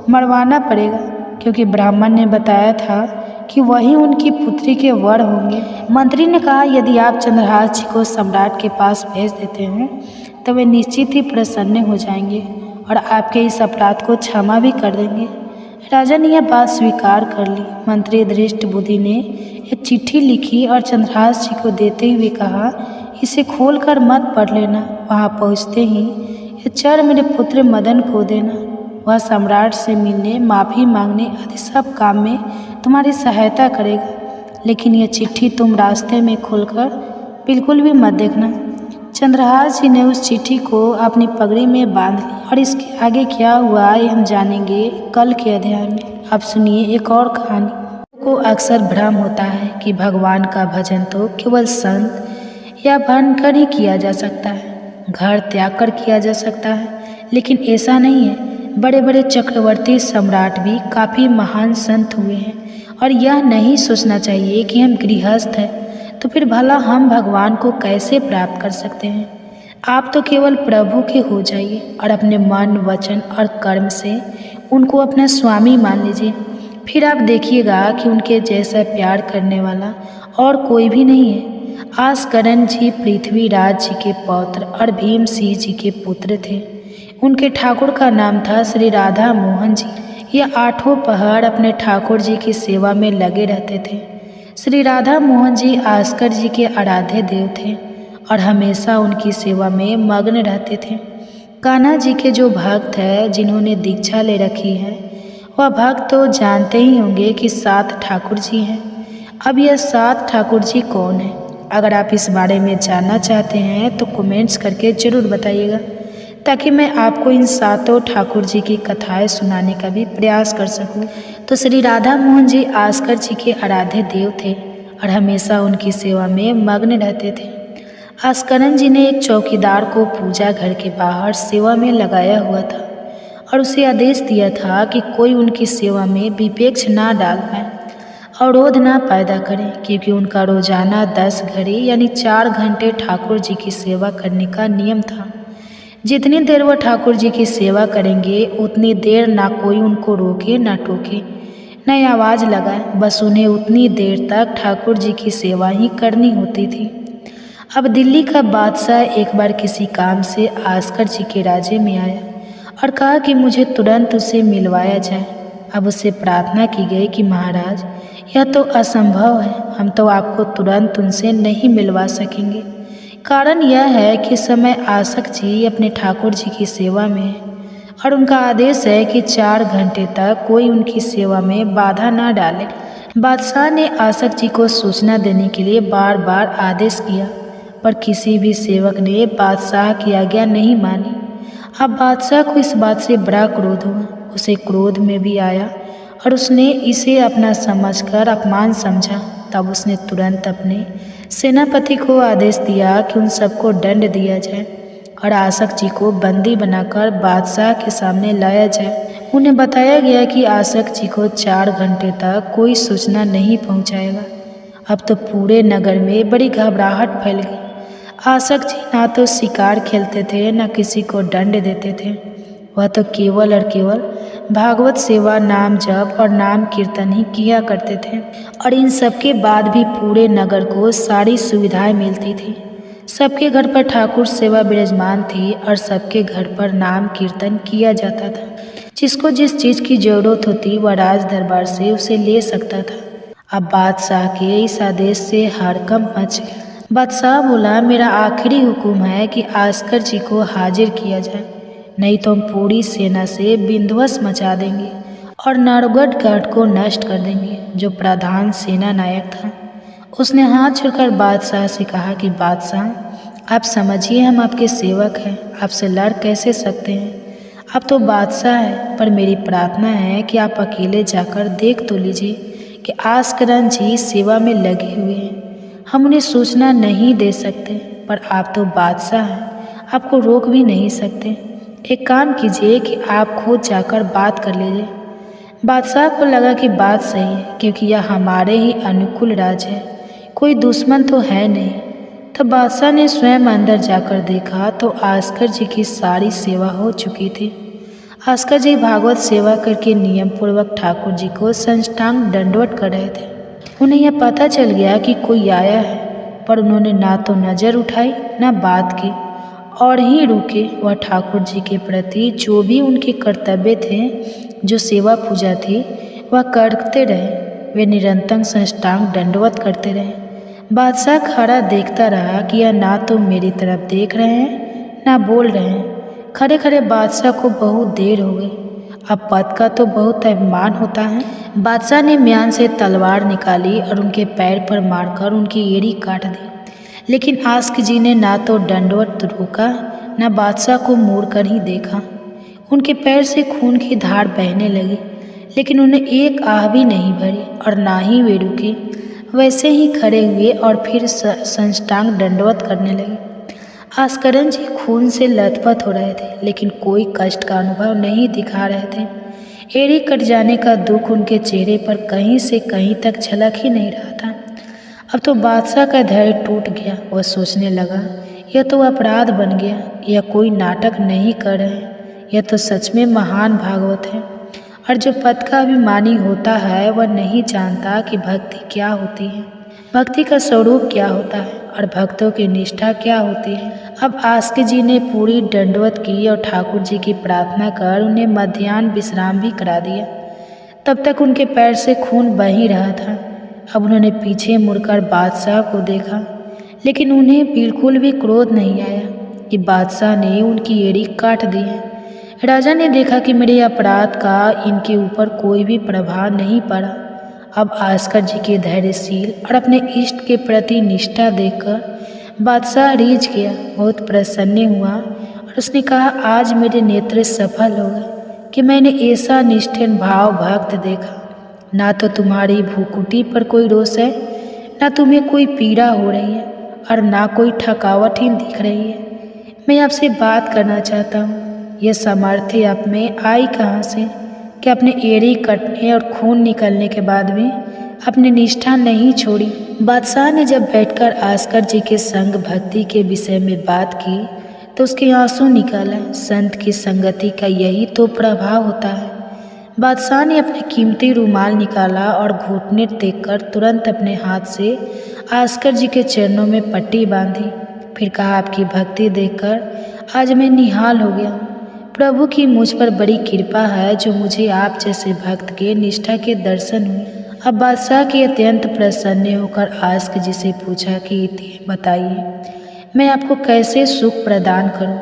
मरवाना पड़ेगा, क्योंकि ब्राह्मण ने बताया था कि वही उनकी पुत्री के वर होंगे। मंत्री ने कहा, यदि आप चंद्रहास जी को सम्राट के पास भेज देते हैं तो वे निश्चित ही प्रसन्न हो जाएंगे और आपके इस अपराध को क्षमा भी कर देंगे। राजा ने यह बात स्वीकार कर ली। मंत्री दृष्ट बुद्धि ने एक चिट्ठी लिखी और चंद्रहास जी को देते हुए कहा, इसे खोलकर मत पढ़ लेना। वहाँ पहुँचते ही ये चर मेरे पुत्र मदन को देना। वह सम्राट से मिलने, माफ़ी मांगने आदि सब काम में तुम्हारी सहायता करेगा, लेकिन यह चिट्ठी तुम रास्ते में खोलकर बिल्कुल भी मत देखना। चंद्रहास जी ने उस चिट्ठी को अपनी पगड़ी में बांध ली, और इसके आगे क्या हुआ ये हम जानेंगे कल के अध्याय में। अब सुनिए एक और कहानी। को अक्सर भ्रम होता है कि भगवान का भजन तो केवल संत या बनकर ही किया जा सकता है, घर त्याग कर किया जा सकता है, लेकिन ऐसा नहीं है। बड़े बड़े चक्रवर्ती सम्राट भी काफ़ी महान संत हुए हैं, और यह नहीं सोचना चाहिए कि हम गृहस्थ हैं तो फिर भला हम भगवान को कैसे प्राप्त कर सकते हैं। आप तो केवल प्रभु के हो जाइए और अपने मन, वचन और कर्म से उनको अपना स्वामी मान लीजिए। फिर आप देखिएगा कि उनके जैसा प्यार करने वाला और कोई भी नहीं है। आस्करण जी पृथ्वीराज जी के पौत्र और भीम सिंह जी के पुत्र थे। उनके ठाकुर का नाम था श्री राधा मोहन जी। ये 8 पहर अपने ठाकुर जी की सेवा में लगे रहते थे। श्री राधा मोहन जी आस्कर जी के आराध्य देव थे और हमेशा उनकी सेवा में मग्न रहते थे। कान्हा जी के जो भक्त हैं, जिन्होंने दीक्षा ले रखी है, वह भक्त तो जानते ही होंगे कि 7 ठाकुर जी हैं। अब यह 7 ठाकुर जी कौन हैं? अगर आप इस बारे में जानना चाहते हैं तो कमेंट्स करके ज़रूर बताइएगा, ताकि मैं आपको इन 7 ठाकुर जी की कथाएं सुनाने का भी प्रयास कर सकूं। तो श्री राधा मोहन जी आस्कर जी के आराध्य देव थे और हमेशा उनकी सेवा में मग्न रहते थे। आस्करन जी ने एक चौकीदार को पूजा घर के बाहर सेवा में लगाया हुआ था और उसे आदेश दिया था कि कोई उनकी सेवा में विपेक्ष ना डाल पाए, अवरोध ना पैदा करे, क्योंकि उनका रोजाना 10 घड़ी यानी 4 घंटे ठाकुर जी की सेवा करने का नियम था। जितनी देर वह ठाकुर जी की सेवा करेंगे उतनी देर ना कोई उनको रोके ना टोके ना आवाज़ लगाए, बस उन्हें उतनी देर तक ठाकुर जी की सेवा ही करनी होती थी। अब दिल्ली का बादशाह एक बार किसी काम से आस्कर जी के राज्य में आया और कहा कि मुझे तुरंत उसे मिलवाया जाए। अब उससे प्रार्थना की गई कि महाराज, यह तो असंभव है, हम तो आपको तुरंत उनसे नहीं मिलवा सकेंगे। कारण यह है कि समय आसक जी अपने ठाकुर जी की सेवा में है और उनका आदेश है कि 4 घंटे तक कोई उनकी सेवा में बाधा ना डाले। बादशाह ने आसक जी को सूचना देने के लिए बार बार आदेश किया, पर किसी भी सेवक ने बादशाह की आज्ञा नहीं मानी। अब बादशाह को इस बात से बड़ा क्रोध हुआ। उसे क्रोध में भी आया और उसने इसे अपना समझकर अपमान समझा। तब उसने तुरंत अपने सेनापति को आदेश दिया कि उन सबको दंड दिया जाए और आसक जी को बंदी बनाकर बादशाह के सामने लाया जाए। उन्हें बताया गया कि आसक जी को 4 घंटे तक कोई सूचना नहीं पहुंचाएगा। अब तो पूरे नगर में बड़ी घबराहट फैल गई। आसक जी ना तो शिकार खेलते थे, न किसी को दंड देते थे। वह तो केवल और केवल भागवत सेवा, नाम जप और नाम कीर्तन ही किया करते थे। और इन सब के बाद भी पूरे नगर को सारी सुविधाएं मिलती थी। सबके घर पर ठाकुर सेवा विराजमान थी और सबके घर पर नाम कीर्तन किया जाता था। जिसको जिस चीज़ की जरूरत होती वह राज दरबार से उसे ले सकता था। अब बादशाह के इस आदेश से हड़कंप मच गया। बादशाह बोला, मेरा आखिरी हुक्म है कि आस्कर जी को हाजिर किया जाए, नहीं तो हम पूरी सेना से विध्वंस मचा देंगे और नारगढ़ गढ़ को नष्ट कर देंगे। जो प्रधान सेना नायक था उसने हाथ छोड़कर बादशाह से कहा कि बादशाह, आप समझिए, हम आपके सेवक हैं, आपसे लड़ कैसे सकते हैं। आप तो बादशाह हैं, पर मेरी प्रार्थना है कि आप अकेले जाकर देख तो लीजिए कि आस्करन जी सेवा में लगे हुए हैं। हम उन्हें सूचना नहीं दे सकते, पर आप तो बादशाह हैं, आपको रोक भी नहीं सकते। एक काम कीजिए कि आप खुद जाकर बात कर लीजिए। बादशाह को लगा कि बात सही है, क्योंकि यह हमारे ही अनुकूल राज है, कोई दुश्मन तो है नहीं। तब बादशाह ने स्वयं अंदर जाकर देखा तो आस्कर जी की सारी सेवा हो चुकी थी। आस्कर जी भागवत सेवा करके नियम पूर्वक ठाकुर जी को साष्टांग दंडवत कर रहे थे। उन्हें यह पता चल गया कि कोई आया है, पर उन्होंने ना तो नज़र उठाई ना बात की और ही रुके। वह ठाकुर जी के प्रति जो भी उनके कर्तव्य थे, जो सेवा पूजा थी, वह करते रहे। वे निरंतर साष्टांग दंडवत करते रहे। बादशाह खड़ा देखता रहा कि यह ना तो मेरी तरफ देख रहे हैं ना बोल रहे हैं। खड़े खड़े बादशाह को बहुत देर हो गई। अब पद का तो बहुत अभिमान होता है। बादशाह ने म्यान से तलवार निकाली और उनके पैर पर मारकर उनकी एड़ी काट दी। लेकिन आस्क जी ने ना तो दंडवत रोका, ना बादशाह को मुड़ कर ही देखा। उनके पैर से खून की धार बहने लगी, लेकिन उन्हें एक आह भी नहीं भरी और ना ही वे रुके। वैसे ही खड़े हुए और फिर साष्टांग दंडवत करने लगे। आस्करन जी खून से लथपथ हो रहे थे, लेकिन कोई कष्ट का अनुभव नहीं दिखा रहे थे। एड़ी कट जाने का दुख उनके चेहरे पर कहीं से कहीं तक झलक ही नहीं रहा था। अब तो बादशाह का धैर्य टूट गया। वह सोचने लगा, यह तो अपराध बन गया, यह कोई नाटक नहीं कर रहे हैं, यह तो सच में महान भागवत है। और जो पद का अभिमानी होता है वह नहीं जानता कि भक्ति क्या होती है, भक्ति का स्वरूप क्या होता है और भक्तों की निष्ठा क्या होती है। अब आस्क जी ने पूरी दंडवत की और ठाकुर जी की प्रार्थना कर उन्हें मध्याह्न विश्राम भी करा दिया। तब तक उनके पैर से खून बह ही रहा था। अब उन्होंने पीछे मुड़कर बादशाह को देखा, लेकिन उन्हें बिल्कुल भी क्रोध नहीं आया कि बादशाह ने उनकी एड़ी काट दी है। राजा ने देखा कि मेरे अपराध का इनके ऊपर कोई भी प्रभाव नहीं पड़ा। अब आस्कर जी के धैर्यशील और अपने इष्ट के प्रति निष्ठा देखकर बादशाह रीझ गया, बहुत प्रसन्न हुआ और उसने कहा, आज मेरे नेत्र सफल हो गए कि मैंने ऐसा निष्ठिन भाव भक्त देखा। ना तो तुम्हारी भूकुटी पर कोई रोष है, ना तुम्हें कोई पीड़ा हो रही है और ना कोई थकावट ही दिख रही है। मैं आपसे बात करना चाहता हूँ। यह सामर्थ्य आप में आई कहाँ से कि अपने एड़ी कटने और खून निकलने के बाद भी अपनी निष्ठा नहीं छोड़ी। बादशाह ने जब बैठकर आस्कर जी के संग भक्ति के विषय में बात की तो उसके आंसू निकाला। संत की संगति का यही तो प्रभाव होता है। बादशाह ने अपने कीमती रुमाल निकाला और घुटने टेककर तुरंत अपने हाथ से आस्कर जी के चरणों में पट्टी बांधी। फिर कहा, आपकी भक्ति देखकर आज मैं निहाल हो गया। प्रभु की मुझ पर बड़ी कृपा है जो मुझे आप जैसे भक्त के निष्ठा के दर्शन हुए। अब बादशाह की अत्यंत प्रसन्न होकर आस्क जी से पूछा कि बताइए, मैं आपको कैसे सुख प्रदान करूं।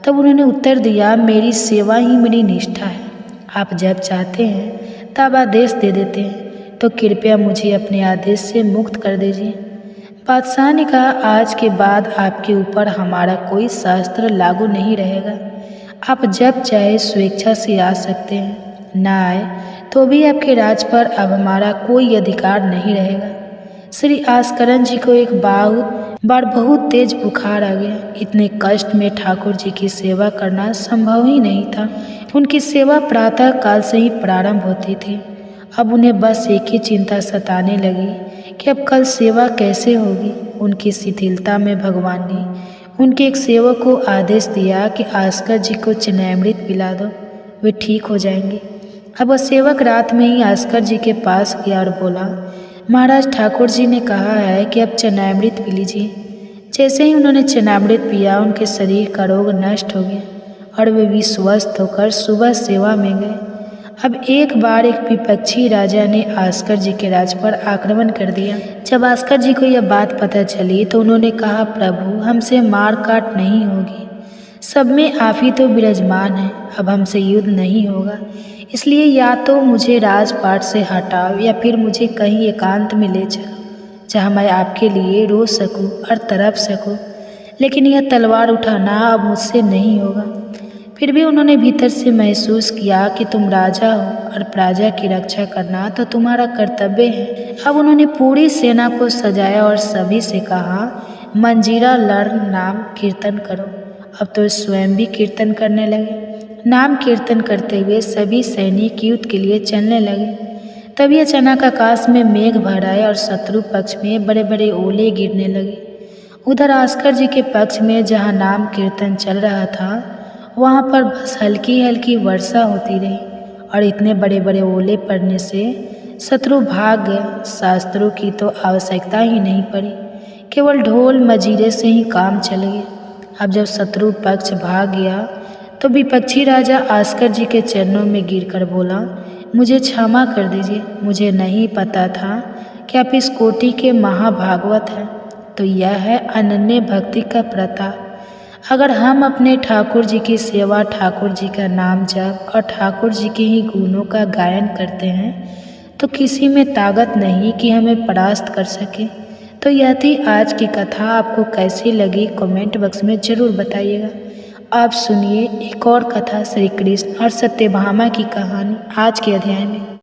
तब उन्होंने उत्तर दिया, मेरी सेवा ही मेरी निष्ठा है। आप जब चाहते हैं तब आदेश दे देते हैं, तो कृपया मुझे अपने आदेश से मुक्त कर दीजिए। बादशाह ने कहा, आज के बाद आपके ऊपर हमारा कोई शास्त्र लागू नहीं रहेगा। आप जब चाहे स्वेच्छा से आ सकते हैं। ना आए तो भी आपके राज पर अब हमारा कोई अधिकार नहीं रहेगा। श्री आस्करण जी को एक बार बहुत तेज बुखार आ गया। इतने कष्ट में ठाकुर जी की सेवा करना संभव ही नहीं था। उनकी सेवा प्रातः काल से ही प्रारंभ होती थी। अब उन्हें बस एक ही चिंता सताने लगी कि अब कल सेवा कैसे होगी। उनकी शिथिलता में भगवान ने उनके एक सेवक को आदेश दिया कि आस्कर जी को चनामृत पिला दो, वे ठीक हो जाएंगे। अब वह सेवक रात में ही आस्कर जी के पास गया और बोला, महाराज ठाकुर जी ने कहा है कि अब चनामृत पी लीजिए। जैसे ही उन्होंने चनामृत पिया उनके शरीर का रोग नष्ट हो गया और वे भी स्वस्थ होकर सुबह सेवा में गए। अब एक बार एक विपक्षी राजा ने आस्कर जी के राज पर आक्रमण कर दिया। जब आस्कर जी को यह बात पता चली तो उन्होंने कहा, प्रभु हमसे मार काट नहीं होगी, सब में आप ही तो विराजमान हैं, अब हमसे युद्ध नहीं होगा, इसलिए या तो मुझे राजपाट से हटाओ या फिर मुझे कहीं एकांत में ले चलो जहाँ मैं आपके लिए रो सकूं और तड़प सकूं, लेकिन यह तलवार उठाना अब मुझसे नहीं होगा। फिर भी उन्होंने भीतर से महसूस किया कि तुम राजा हो और प्रजा की रक्षा करना तो तुम्हारा कर्तव्य है। अब उन्होंने पूरी सेना को सजाया और सभी से कहा, मंजीरा लर्न नाम कीर्तन करो। अब तो स्वयं भी कीर्तन करने लगे। नाम कीर्तन करते हुए सभी सैनिक युद्ध के लिए चलने लगे। तभी अचानक आकाश में मेघ भर आए और शत्रु पक्ष में बड़े बड़े ओले गिरने लगे। उधर आस्कर जी के पक्ष में जहाँ नाम कीर्तन चल रहा था वहाँ पर बस हल्की हल्की वर्षा होती रही और इतने बड़े बड़े ओले पड़ने से शत्रु भाग गया। शास्त्रों की तो आवश्यकता ही नहीं पड़ी, केवल ढोल मजीरे से ही काम चल गया। अब जब शत्रु पक्ष भाग गया तो विपक्षी राजा आस्कर जी के चरणों में गिरकर बोला, मुझे क्षमा कर दीजिए, मुझे नहीं पता था कि आप इस कोटि के महाभागवत हैं। तो यह है अनन्य भक्ति का प्रताप। अगर हम अपने ठाकुर जी की सेवा, ठाकुर जी का नाम जप और ठाकुर जी के ही गुणों का गायन करते हैं तो किसी में ताकत नहीं कि हमें परास्त कर सके। तो यह थी आज की कथा। आपको कैसी लगी कमेंट बॉक्स में ज़रूर बताइएगा। आप सुनिए एक और कथा, श्री कृष्ण और सत्यभामा की कहानी आज के अध्याय में।